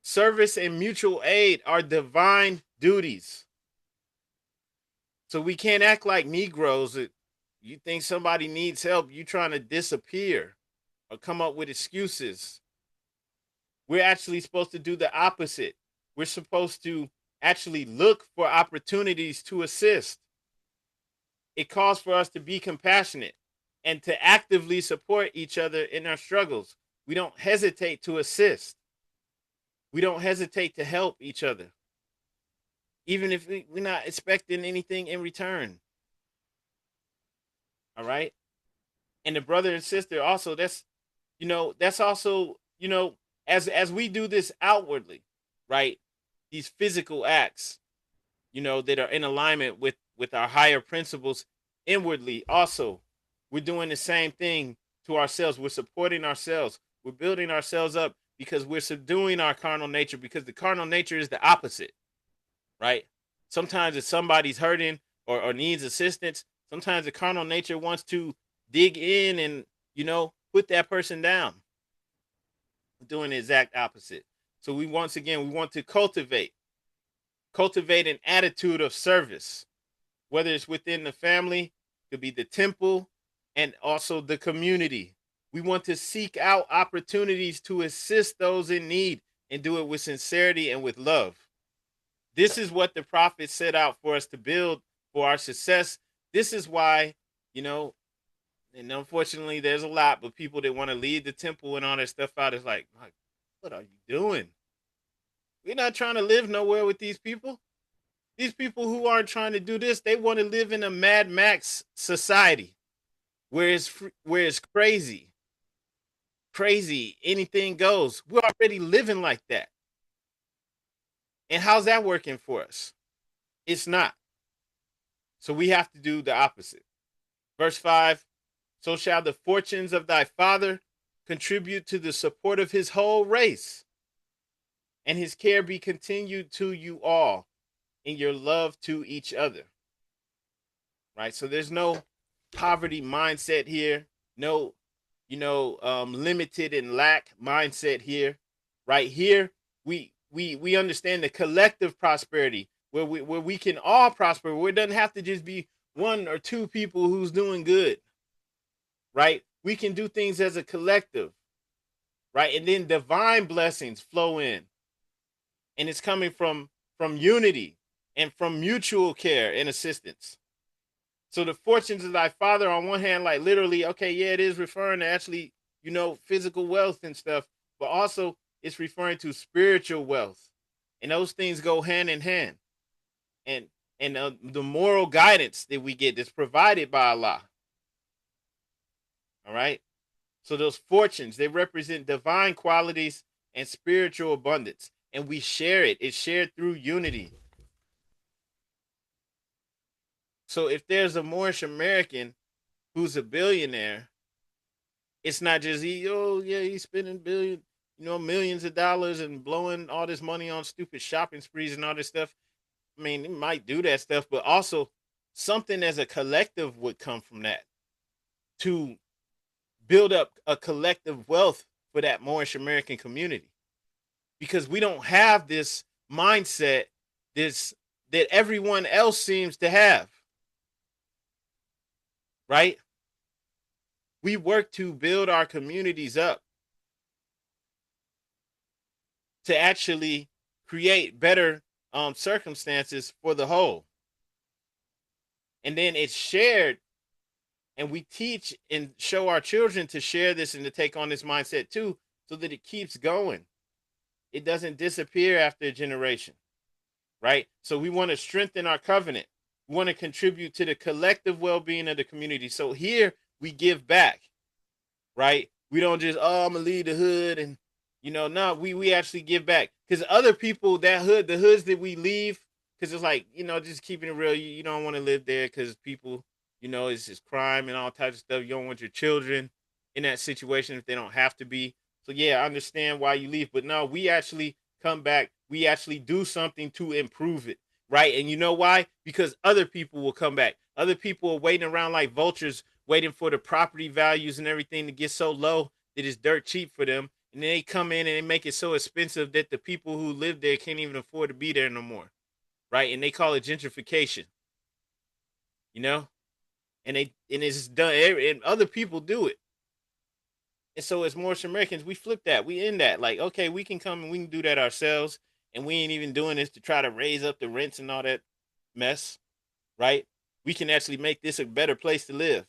service and mutual aid are divine duties. So we can't act like Negroes that you think somebody needs help, you trying to disappear or come up with excuses. We're actually supposed to do the opposite. We're supposed to actually look for opportunities to assist. It calls for us to be compassionate and to actively support each other in our struggles. We don't hesitate to assist. We don't hesitate to help each other, even if we're not expecting anything in return. All right. And the brother and sister also, that's also, as we do this outwardly, right? These physical acts, that are in alignment with our higher principles inwardly. Also, we're doing the same thing to ourselves. We're supporting ourselves. We're building ourselves up because we're subduing our carnal nature, because the carnal nature is the opposite, right? Sometimes if somebody's hurting or needs assistance, sometimes the carnal nature wants to dig in and, put that person down. We're doing the exact opposite. So we want to cultivate an attitude of service, whether it's within the family, could be the temple, and also the community. We want to seek out opportunities to assist those in need and do it with sincerity and with love. This is what the prophet set out for us to build for our success. This is why, and unfortunately there's a lot, but people that want to leave the temple and all that stuff out, is like, what are you doing? We're not trying to live nowhere with these people. These people who aren't trying to do this, they want to live in a Mad Max society where it's crazy, anything goes. We're already living like that. And how's that working for us? It's not. So we have to do the opposite. Verse 5, so shall the fortunes of thy father contribute to the support of his whole race, and his care be continued to you all in your love to each other. Right? So there's no poverty mindset here, no, limited and lack mindset here. Right here, we understand the collective prosperity where we can all prosper, where it doesn't have to just be one or two people who's doing good. Right? We can do things as a collective, right? And then divine blessings flow in. And it's coming from unity and from mutual care and assistance. So the fortunes of thy father, on one hand, like literally, okay, yeah, it is referring to actually, physical wealth and stuff, but also it's referring to spiritual wealth. And those things go hand in hand. And the moral guidance that we get that's provided by Allah. All right? So those fortunes, they represent divine qualities and spiritual abundance. And we share it. It's shared through unity. So if there's a Moorish American who's a billionaire, It's not just he's spending millions of dollars and blowing all this money on stupid shopping sprees and all this stuff. I mean, he might do that stuff, but also something as a collective would come from that to build up a collective wealth for that Moorish American community. Because we don't have this mindset this that everyone else seems to have, right? We work to build our communities up to actually create better circumstances for the whole. And then it's shared, and we teach and show our children to share this and to take on this mindset too, so that it keeps going. It doesn't disappear after a generation, right? So we want to strengthen our covenant. We want to contribute to the collective well-being of the community. So here we give back, right? We don't just, I'm gonna leave the hood and no, we actually give back. Because other people, the hoods that we leave, because it's like, just keeping it real, you don't want to live there because people, it's just crime and all types of stuff. You don't want your children in that situation if they don't have to be. So yeah, I understand why you leave, but no, we actually come back. We actually do something to improve it, right? And you know why? Because other people will come back. Other people are waiting around like vultures, waiting for the property values and everything to get so low that it's dirt cheap for them. And then they come in and they make it so expensive that the people who live there can't even afford to be there no more, right? And they call it gentrification, you know. And it's done, and other people do it. And so as Moorish Americans, we flip that. We end that. Like, okay, we can come and we can do that ourselves. And we ain't even doing this to try to raise up the rents and all that mess, right? We can actually make this a better place to live,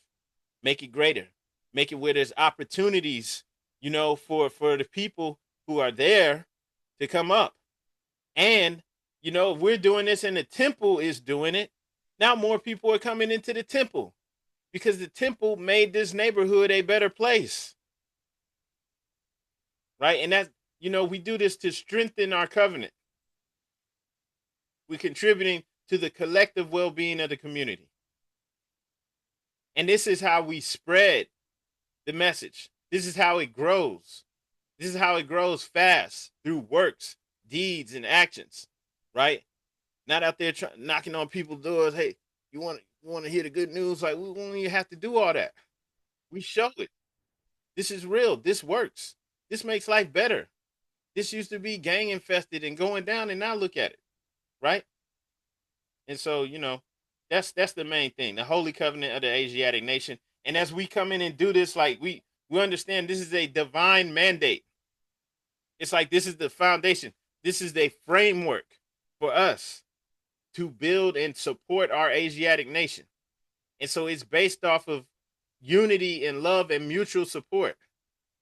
make it greater, make it where there's opportunities, for the people who are there to come up. And, if we're doing this and the temple is doing it, now more people are coming into the temple because the temple made this neighborhood a better place. Right? And that's, we do this to strengthen our covenant. We're contributing to the collective well-being of the community. And this is how we spread the message. This is how it grows. This is how it grows fast through works, deeds, and actions, right? Not out there knocking on people's doors. Hey, you want to hear the good news? Like, we don't even have to do all that. We show it. This is real. This works. This makes life better. This used to be gang infested and going down, and now look at it, right? And so, that's the main thing, the Holy Covenant of the Asiatic Nation. And as we come in and do this, like we understand this is a divine mandate. It's like this is the foundation. This is the framework for us to build and support our Asiatic nation. And so it's based off of unity and love and mutual support.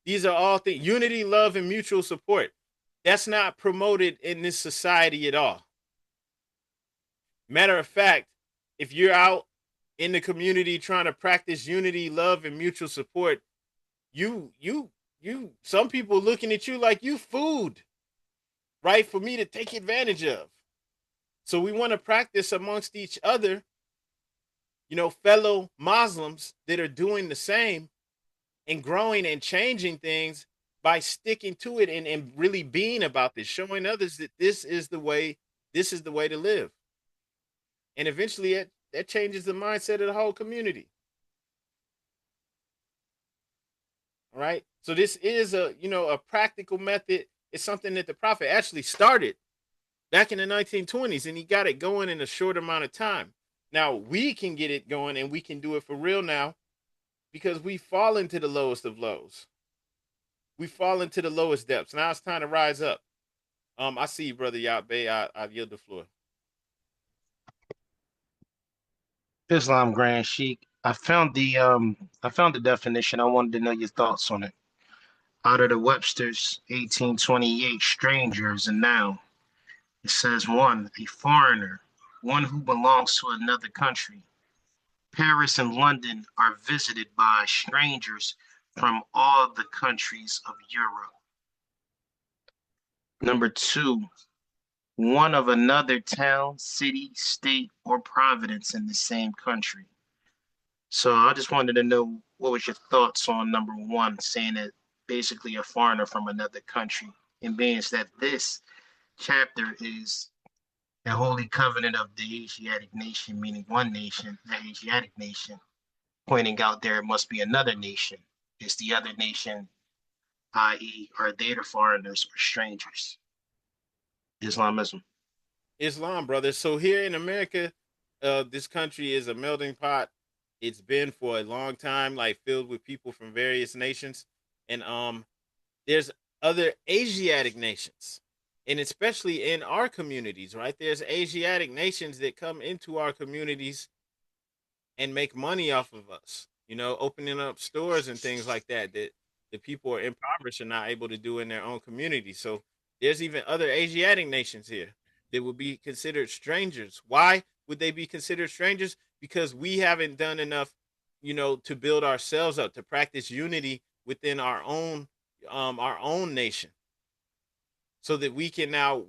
These are all things, unity, love, and mutual support. That's not promoted in this society at all. Matter of fact, if you're out in the community trying to practice unity, love, and mutual support, you some people looking at you like you food, right? For me to take advantage of. So we want to practice amongst each other, fellow Muslims that are doing the same and growing and changing things by sticking to it and really being about this, showing others that this is the way to live. And eventually that changes the mindset of the whole community. All right. So this is a practical method. It's something that the Prophet actually started back in the 1920s, and he got it going in a short amount of time. Now we can get it going and we can do it for real now because we fall into the lowest of lows. We fall into the lowest depths. Now it's time to rise up. I see you, Brother Yahweh. I yield the floor. Islam Grand Sheik. I found the definition. I wanted to know your thoughts on it. Out of the Webster's 1828, stranger is a noun. It says one, a foreigner, one who belongs to another country. Paris and London are visited by strangers from all the countries of Europe. Number two, one of another town, city, state, or province in the same country. So I just wanted to know what was your thoughts on number one, saying that basically a foreigner from another country, and being that this chapter is the holy covenant of the Asiatic nation, meaning one nation, the Asiatic nation, pointing out there must be another nation. Is the other nation, i.e., are they the foreigners or strangers? Islamism. Islam, brother. So here in America, this country is a melting pot. It's been for a long time, like filled with people from various nations, and there's other Asiatic nations, and especially in our communities, right? There's Asiatic nations that come into our communities and make money off of us. You know, opening up stores and things like that that the people are impoverished and not able to do in their own community. So there's even other Asiatic nations here that would be considered strangers. Why would they be considered strangers? Because we haven't done enough, you know, to build ourselves up, to practice unity within our own nation, so that we can now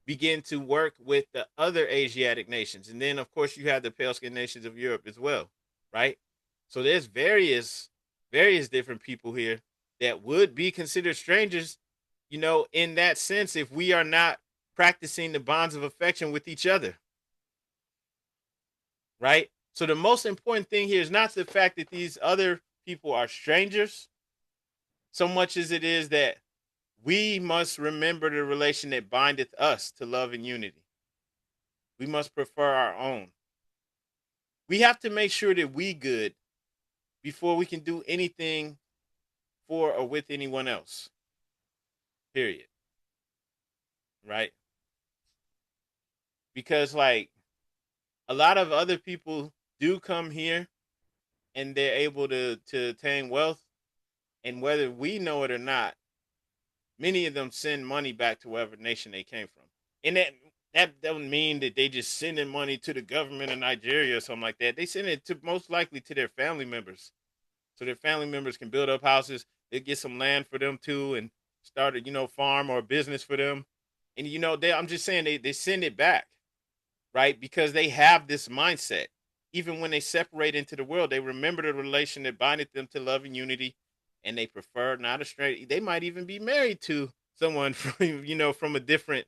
begin to work with the other Asiatic nations. And then, of course, you have the pale skinned nations of Europe as well, right? So there's various different people here that would be considered strangers, you know, in that sense, if we are not practicing the bonds of affection with each other, right? So the most important thing here is not the fact that these other people are strangers, so much as it is that we must remember the relation that bindeth us to love and unity. We must prefer our own. We have to make sure that we good before we can do anything for or with anyone else. Period. Right? Because like a lot of other people do come here and they're able to attain wealth, and whether we know it or not, many of them send money back to wherever nation they came from. And that doesn't mean that they just sending money to the government of Nigeria or something like that. They send it to most likely to their family members, so their family members can build up houses. They get some land for them too, and start a farm or a business for them. And I'm just saying they send it back, right? Because they have this mindset. Even when they separate into the world, they remember the relation that binded them to love and unity, and they prefer not a straight. They might even be married to someone from from a different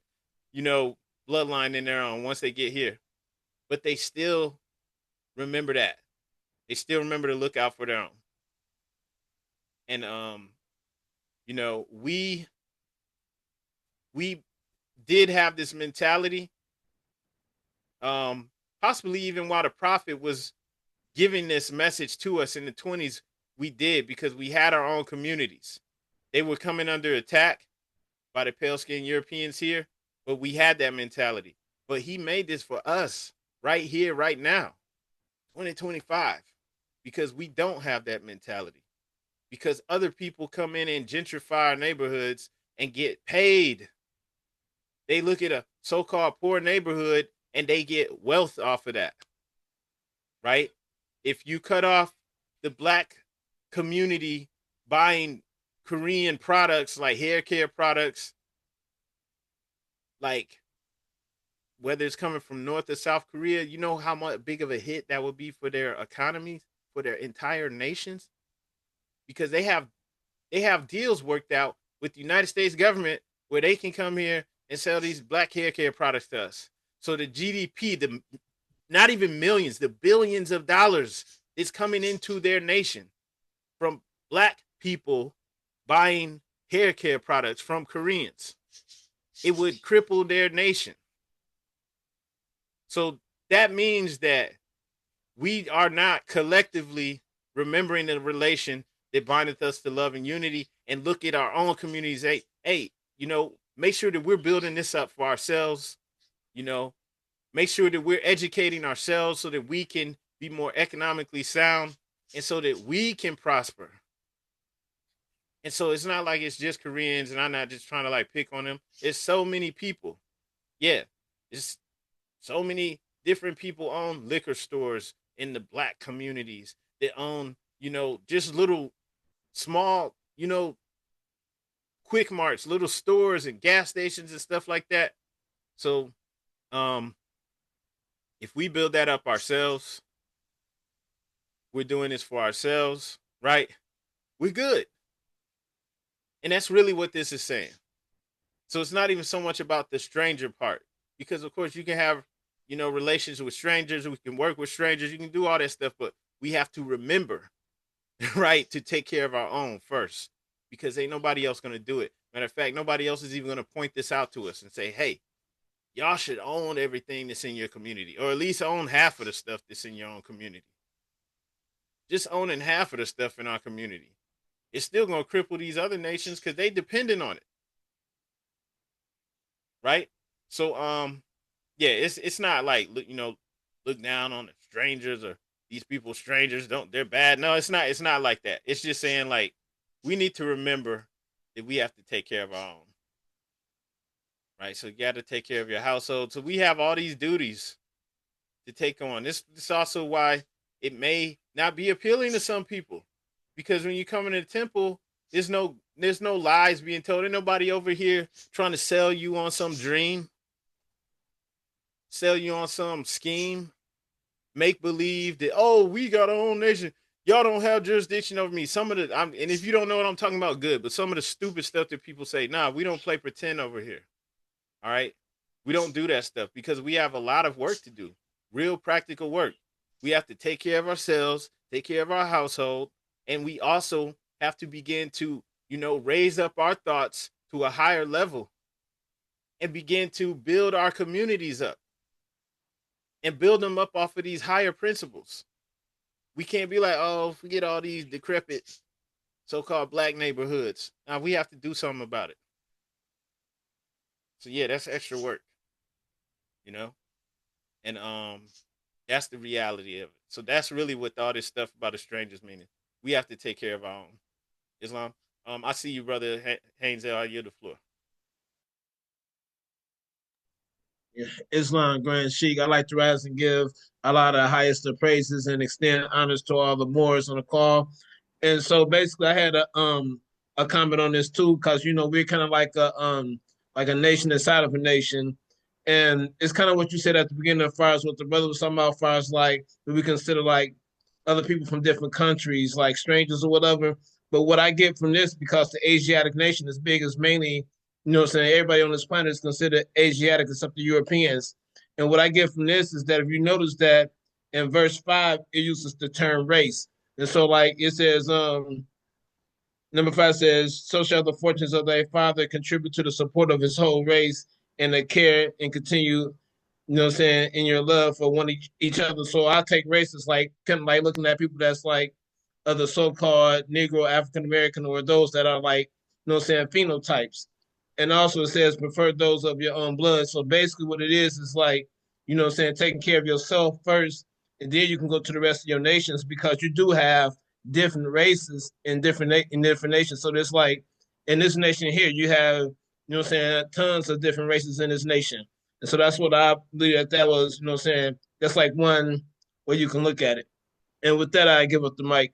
you know bloodline in their own once they get here, but they still remember that. They still remember to look out for their own. And we did have this mentality, possibly even while the prophet was giving this message to us in the 20s. We did, because we had our own communities. They were coming under attack by the pale skinned Europeans here, but we had that mentality. But he made this for us right here, right now, 2025, because we don't have that mentality. Because other people come in and gentrify our neighborhoods and get paid. They look at a so-called poor neighborhood and they get wealth off of that, right? If you cut off the black community buying Korean products like hair care products, like whether it's coming from North or South Korea, you know how much big of a hit that would be for their economies, for their entire nations, because they have deals worked out with the United States government where they can come here and sell these black hair care products to us. So the GDP, the not even millions, the billions of dollars is coming into their nation from black people buying hair care products from Koreans. It would cripple their nation. So that means that we are not collectively remembering the relation that bindeth us to love and unity, and look at our own communities. Hey, make sure that we're building this up for ourselves. Make sure that we're educating ourselves so that we can be more economically sound, and so that we can prosper. And so it's not like it's just Koreans, and I'm not just trying to like pick on them. It's so many people. Yeah, it's so many different people own liquor stores in the black communities that own, just little small, quick marts, little stores and gas stations and stuff like that. So, if we build that up ourselves, we're doing this for ourselves, right? We're good. And that's really what this is saying. So it's not even so much about the stranger part, because of course you can have, relations with strangers. We can work with strangers. You can do all that stuff, but we have to remember, right, to take care of our own first, because ain't nobody else going to do it. Matter of fact, nobody else is even going to point this out to us and say, hey, y'all should own everything that's in your community, or at least own half of the stuff that's in your own community. Just owning half of the stuff in our community, it's still going to cripple these other nations because they dependent on it, right? So, yeah, it's not like, look down on the strangers, or these people strangers, don't they're bad. No, it's not like that. It's just saying, like, we need to remember that we have to take care of our own, right? So you got to take care of your household. So we have all these duties to take on. This also why it may not be appealing to some people, because when you come into the temple, there's no lies being told. Ain't nobody over here trying to sell you on some dream, sell you on some scheme, make believe that, oh, we got our own nation. Y'all don't have jurisdiction over me. And if you don't know what I'm talking about, good. But some of the stupid stuff that people say, nah, we don't play pretend over here. All right, we don't do that stuff because we have a lot of work to do, real practical work. We have to take care of ourselves, take care of our household, and we also have to begin to, raise up our thoughts to a higher level and begin to build our communities up and build them up off of these higher principles. We can't be like, oh, forget all these decrepit so-called black neighborhoods. Now we have to do something about it. So yeah, that's extra work, you know? And that's the reality of it. So that's really what all this stuff about the strangers meaning. We have to take care of our own. Islam. I see you, brother Haynes. I yield the floor. Islam Grand Sheikh. I like to rise and give Allah the highest of praises and extend honors to all the Moors on the call. And so basically, I had a comment on this too, because we're kind of like a nation inside of a nation, and it's kind of what you said at the beginning, as far as what the brother was talking about, as far as like we consider like other people from different countries, like strangers or whatever. But what I get from this, because the Asiatic nation is big, is mainly, what I'm saying, everybody on this planet is considered Asiatic except the Europeans. And what I get from this is that if you notice that in verse 5, it uses the term race. And so, like, it says, number 5 says, so shall the fortunes of thy father contribute to the support of his whole race and the care and continue, in your love for each other. So I take race as like kind of like looking at people that's like the so-called Negro, African American, or those that are like, phenotypes. And also it says prefer those of your own blood. So basically what it is like, taking care of yourself first, and then you can go to the rest of your nations, because you do have different races in different nations. So there's like in this nation here, you have, tons of different races in this nation. And so that's what I believe that was, that's like one way you can look at it. And with that, I give up the mic.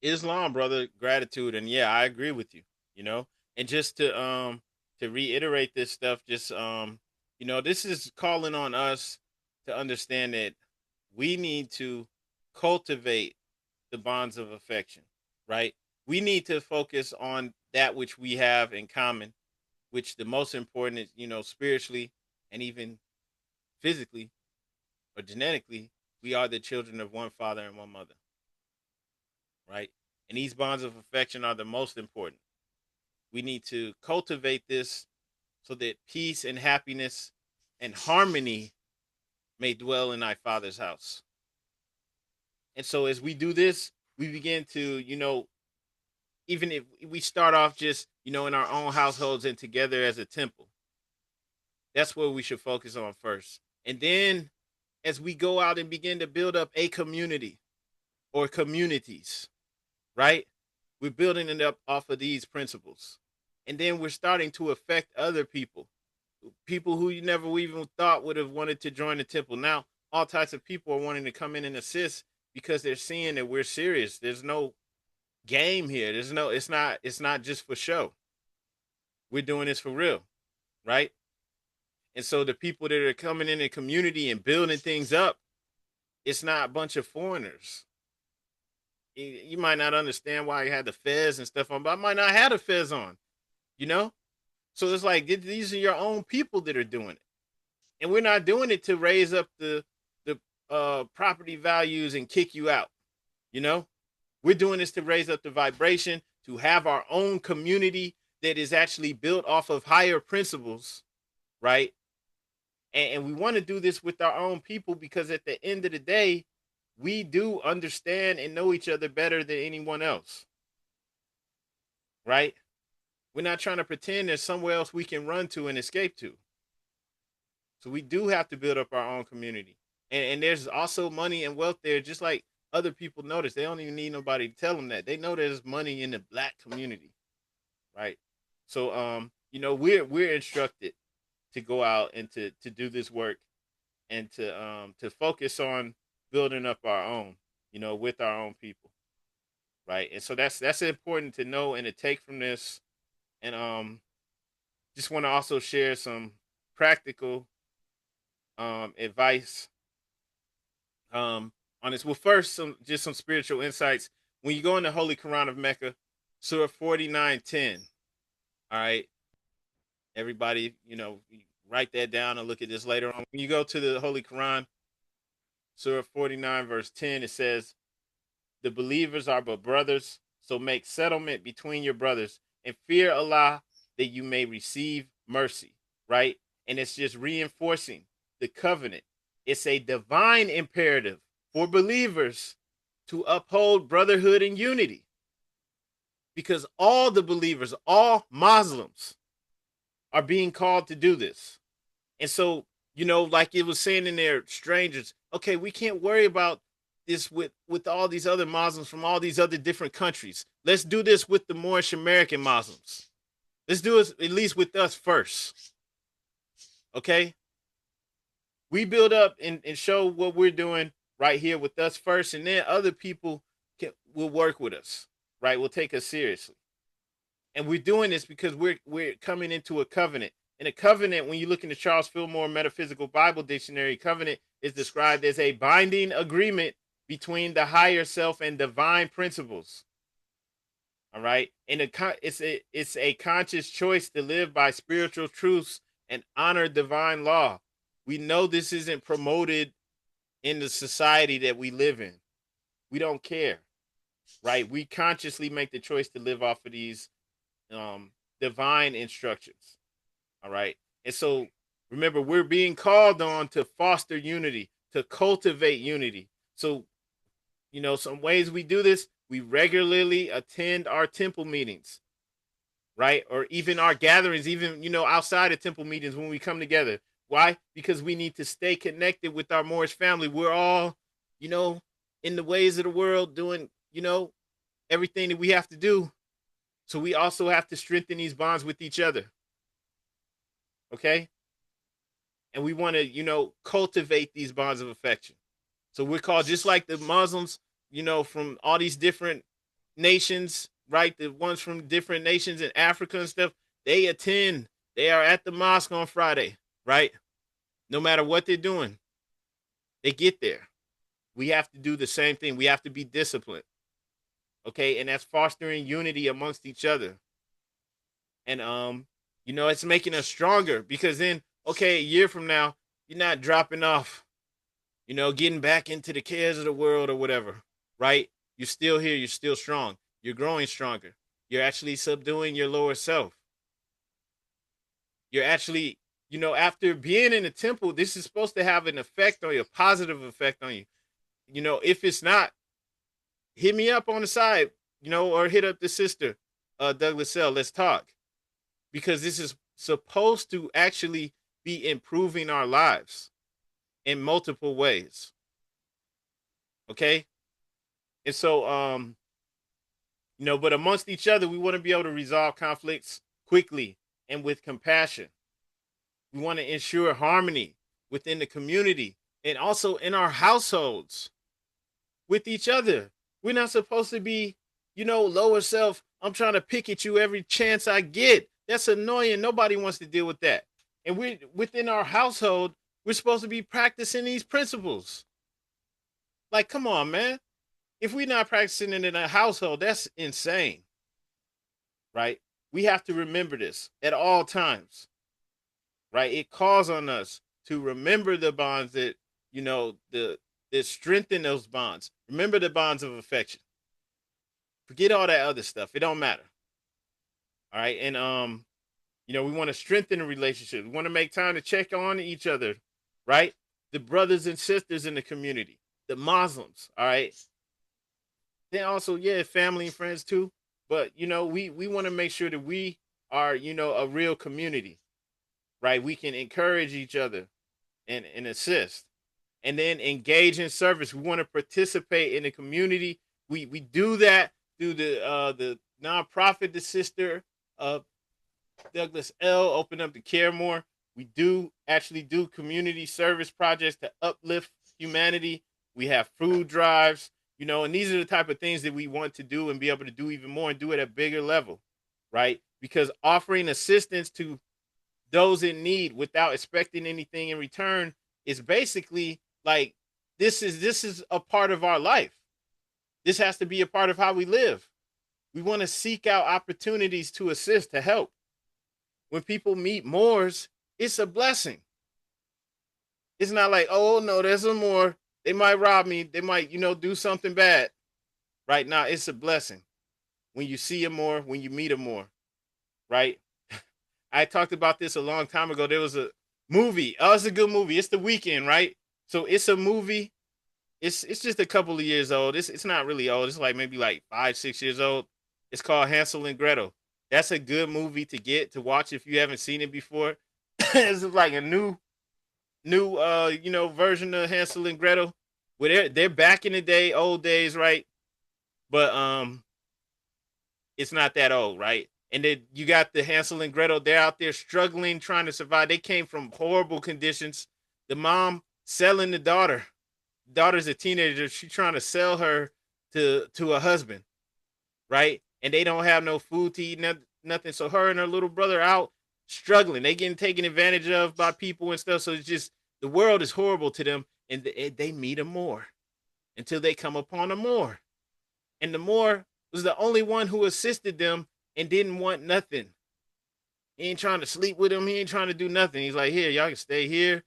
Islam, brother, gratitude, and yeah, I agree with you. You know, and just to reiterate this stuff, just this is calling on us to understand that we need to cultivate the bonds of affection, right? We need to focus on that which we have in common, which the most important is, spiritually and even physically or genetically, we are the children of one father and one mother, right? And these bonds of affection are the most important. We need to cultivate this so that peace and happiness and harmony may dwell in thy father's house. And so as we do this, we begin to, even if we start off just, in our own households and together as a temple, that's where we should focus on first. And then as we go out and begin to build up a community or communities, right? We're building it up off of these principles. And then we're starting to affect other people, people who you never even thought would have wanted to join the temple. Now, all types of people are wanting to come in and assist because they're seeing that we're serious. There's no game here. It's not just for show. We're doing this for real, right? And so the people that are coming in the community and building things up, It's not a bunch of foreigners. You might not understand why he had the fez and stuff on, but I might not have the fez on, you know? So it's like these are your own people that are doing it. And we're not doing it to raise up the property values and kick you out, you know? We're doing this to raise up the vibration, to have our own community that is actually built off of higher principles, right? And we want to do this with our own people because at the end of the day, we do understand and know each other better than anyone else, right? We're not trying to pretend there's somewhere else we can run to and escape to. So we do have to build up our own community. And there's also money and wealth there, just like other people notice. They don't even need nobody to tell them that. They know there's money in the black community, right? So we're instructed to go out and to do this work and to focus on building up our own, with our own people, right? And so that's important to know and to take from this. And just want to also share some practical advice on this. Well, first, some spiritual insights. When you go in the Holy Koran of Mecca, Surah 49:10. All right, everybody, write that down and look at this later on. When you go to the Holy Koran, Surah 49 verse 10, it says, "The believers are but brothers, so make settlement between your brothers and fear Allah that you may receive mercy." Right, and it's just reinforcing the covenant. It's a divine imperative for believers to uphold brotherhood and unity, because all the believers, all Muslims, are being called to do this. And so, like it was saying in there, strangers, okay, we can't worry about this with all these other Muslims from all these other different countries. Let's do this with the Moorish American Muslims. Let's do it at least with us first. Okay? We build up and show what we're doing right here with us first, and then other people will work with us, right? Will take us seriously. And we're doing this because we're coming into a covenant. And a covenant, when you look in the Charles Fillmore Metaphysical Bible Dictionary, covenant is described as a binding agreement between the higher self and divine principles. All right, and it's a conscious choice to live by spiritual truths and honor divine law. We know this isn't promoted in the society that we live in. We don't care, right? We consciously make the choice to live off of these divine instructions. All right. And so remember, we're being called on to foster unity, to cultivate unity. So, some ways we do this, we regularly attend our temple meetings, right? Or even our gatherings, even, outside of temple meetings when we come together. Why? Because we need to stay connected with our Moorish family. We're all, in the ways of the world doing, everything that we have to do. So we also have to strengthen these bonds with each other. Okay? And we want to, cultivate these bonds of affection. So we're called, just like the Muslims, from all these different nations, right? The ones from different nations in Africa and stuff, they are at the mosque on Friday, right? No matter what they're doing, they get there. We have to do the same thing. We have to be disciplined. Okay? And that's fostering unity amongst each other. And it's making us stronger, because then, okay, a year from now, you're not dropping off, getting back into the cares of the world or whatever, right? You're still here. You're still strong. You're growing stronger. You're actually subduing your lower self. You're actually, after being in the temple, this is supposed to have an effect on you, a positive effect on you. If it's not, hit me up on the side, or hit up the sister, Douglas Sell. Let's talk. Because this is supposed to actually be improving our lives in multiple ways. Okay? And so, but amongst each other, we want to be able to resolve conflicts quickly and with compassion. We want to ensure harmony within the community and also in our households with each other. We're not supposed to be, lower self. I'm trying to pick at you every chance I get. That's annoying. Nobody wants to deal with that. And we're within our household, we're supposed to be practicing these principles. Like, come on, man. If we're not practicing it in a household, that's insane, right? We have to remember this at all times, right? It calls on us to remember the bonds that, that strengthen those bonds. Remember the bonds of affection. Forget all that other stuff. It don't matter. All right. And we want to strengthen the relationship. We want to make time to check on each other, right? The brothers and sisters in the community, the Muslims, all right? Then also, yeah, family and friends too. But we want to make sure that we are, a real community, right? We can encourage each other and assist. And then engage in service. We want to participate in the community. We do that through the nonprofit, the sister Douglas L. opened up the Care More. We do actually do community service projects to uplift humanity. We have food drives, and these are the type of things that we want to do and be able to do even more and do it at a bigger level, right? Because offering assistance to those in need without expecting anything in return is basically like this is a part of our life. This has to be a part of how we live. We want to seek out opportunities to assist, to help. When people meet Moors, it's a blessing. It's not like, oh no, there's a Moor. They might rob me. They might, do something bad. Right now, it's a blessing. When you see a Moor, when you meet a Moor, right? I talked about this a long time ago. There was a movie. Oh, it's a good movie. It's The Weekend, right? So it's a movie. It's just a couple of years old. It's not really old. It's like maybe like 5-6 years old. It's called Hansel and Gretel. That's a good movie to watch if you haven't seen it before. It's like a new version of Hansel and Gretel. Where they're back in the day, old days, right? But it's not that old, right? And then you got the Hansel and Gretel. They're out there struggling, trying to survive. They came from horrible conditions. The mom selling the daughter. The daughter's a teenager. She's trying to sell her to a husband, right? And they don't have no food to eat, nothing. So her and her little brother out struggling. They getting taken advantage of by people and stuff. So it's just the world is horrible to them, and they meet a Moor until they come upon a Moor, and the Moor was the only one who assisted them and didn't want nothing. He ain't trying to sleep with him. He ain't trying to do nothing. He's like, here, y'all can stay here.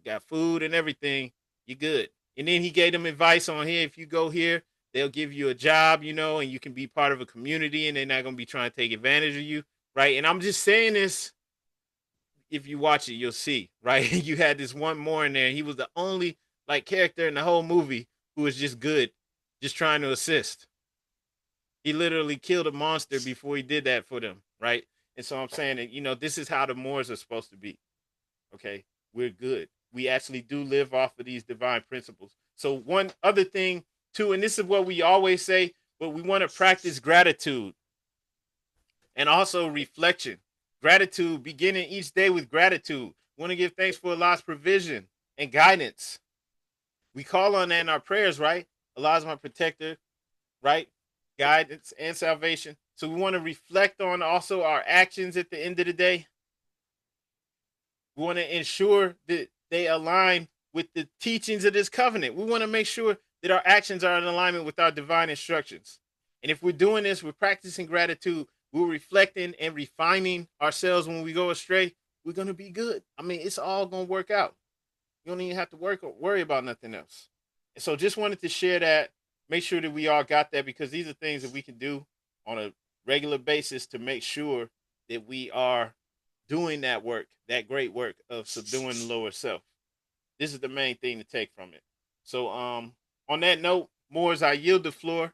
Got food and everything. You good. And then he gave them advice on here. If you go here, they'll give you a job, and you can be part of a community, and they're not going to be trying to take advantage of you, right? And I'm just saying this. If you watch it, you'll see, right? You had this one Moor in there, and he was the only like character in the whole movie who was just good, just trying to assist. He literally killed a monster before he did that for them, right? And so I'm saying that, this is how the Moors are supposed to be. Okay. We're good. We actually do live off of these divine principles. So one other thing too, and this is what we always say, but we want to practice gratitude and also reflection. Gratitude, beginning each day with gratitude. We want to give thanks for Allah's provision and guidance. We call on that in our prayers, right? Allah is my protector, right? Guidance and salvation. So we want to reflect on also our actions at the end of the day. We want to ensure that they align with the teachings of this covenant. We want to make sure that our actions are in alignment with our divine instructions. And if we're doing this, we're practicing gratitude, we're reflecting and refining ourselves when we go astray, we're going to be good. I mean, it's all going to work out. You don't even have to worry about nothing else. And so just wanted to share that, make sure that we all got that, because these are things that we can do on a regular basis to make sure that we are doing that work, that great work of subduing the lower self. This is the main thing to take from it. So on that note, Moors, I yield the floor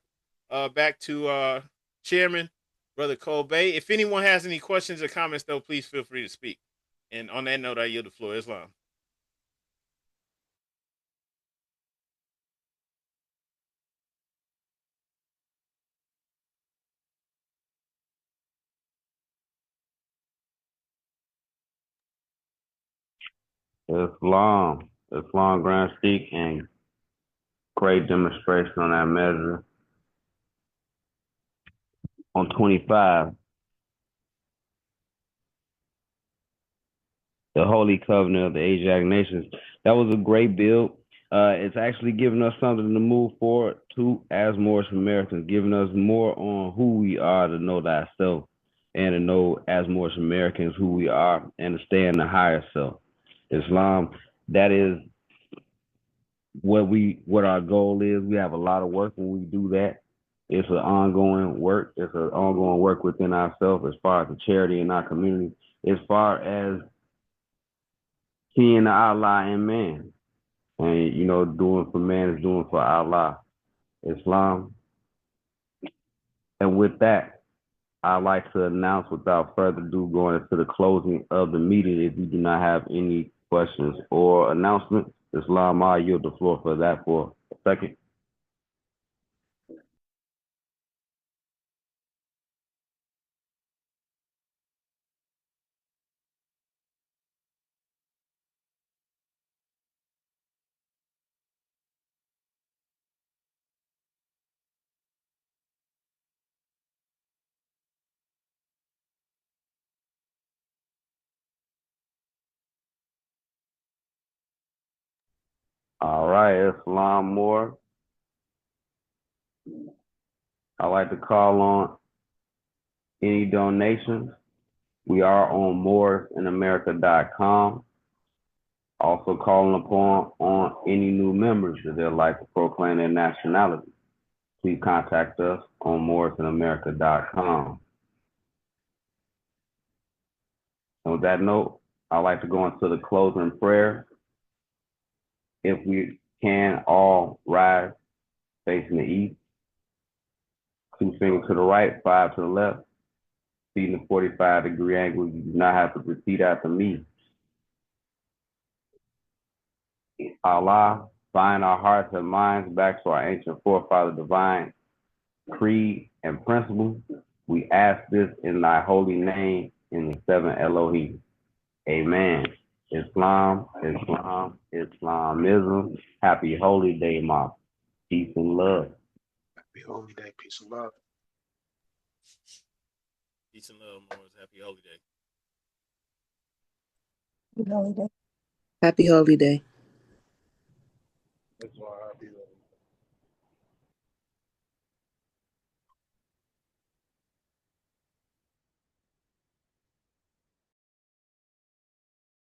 back to Chairman, Brother Cole Bay. If anyone has any questions or comments, though, please feel free to speak. And on that note, I yield the floor. Islam. Islam Grand Speak, and great demonstration on that measure. On 25, the Holy Covenant of the Asiatic Nations. That was a great build. It's actually giving us something to move forward to as Moorish Americans, giving us more on who we are to know thyself and to know as Moorish Americans who we are and to stay in the higher self. Islam, that is what our goal is. We have a lot of work when we do that. It's an ongoing work. It's an ongoing work within ourselves as far as the charity in our community, as far as seeing Allah in man. And, doing for man is doing for Allah, Islam. And with that, I'd like to announce without further ado going into the closing of the meeting. If you do not have any questions or announcements, Islam, I'll yield the floor for that for a second. All right, Islam Moore. I'd like to call on any donations. We are on mooresinamerica.com. Also calling upon on any new members that they'd like to proclaim their nationality. Please contact us on mooresinamerica.com. And with that note, I'd like to go into the closing prayer. If we can all rise facing the east, 2 fingers to the right, 5 to the left, feet in a 45-degree angle. You do not have to repeat after me. Allah, bind our hearts and minds back to our ancient forefather divine creed and principle. We ask this in thy holy name, in the 7 Elohim. Amen. Islam, Islam, Islamism. Happy holy day, Ma. Peace and love. Happy holy day. Peace and love. Peace and love, Moors. Happy holy day. Happy holiday. Happy holy day.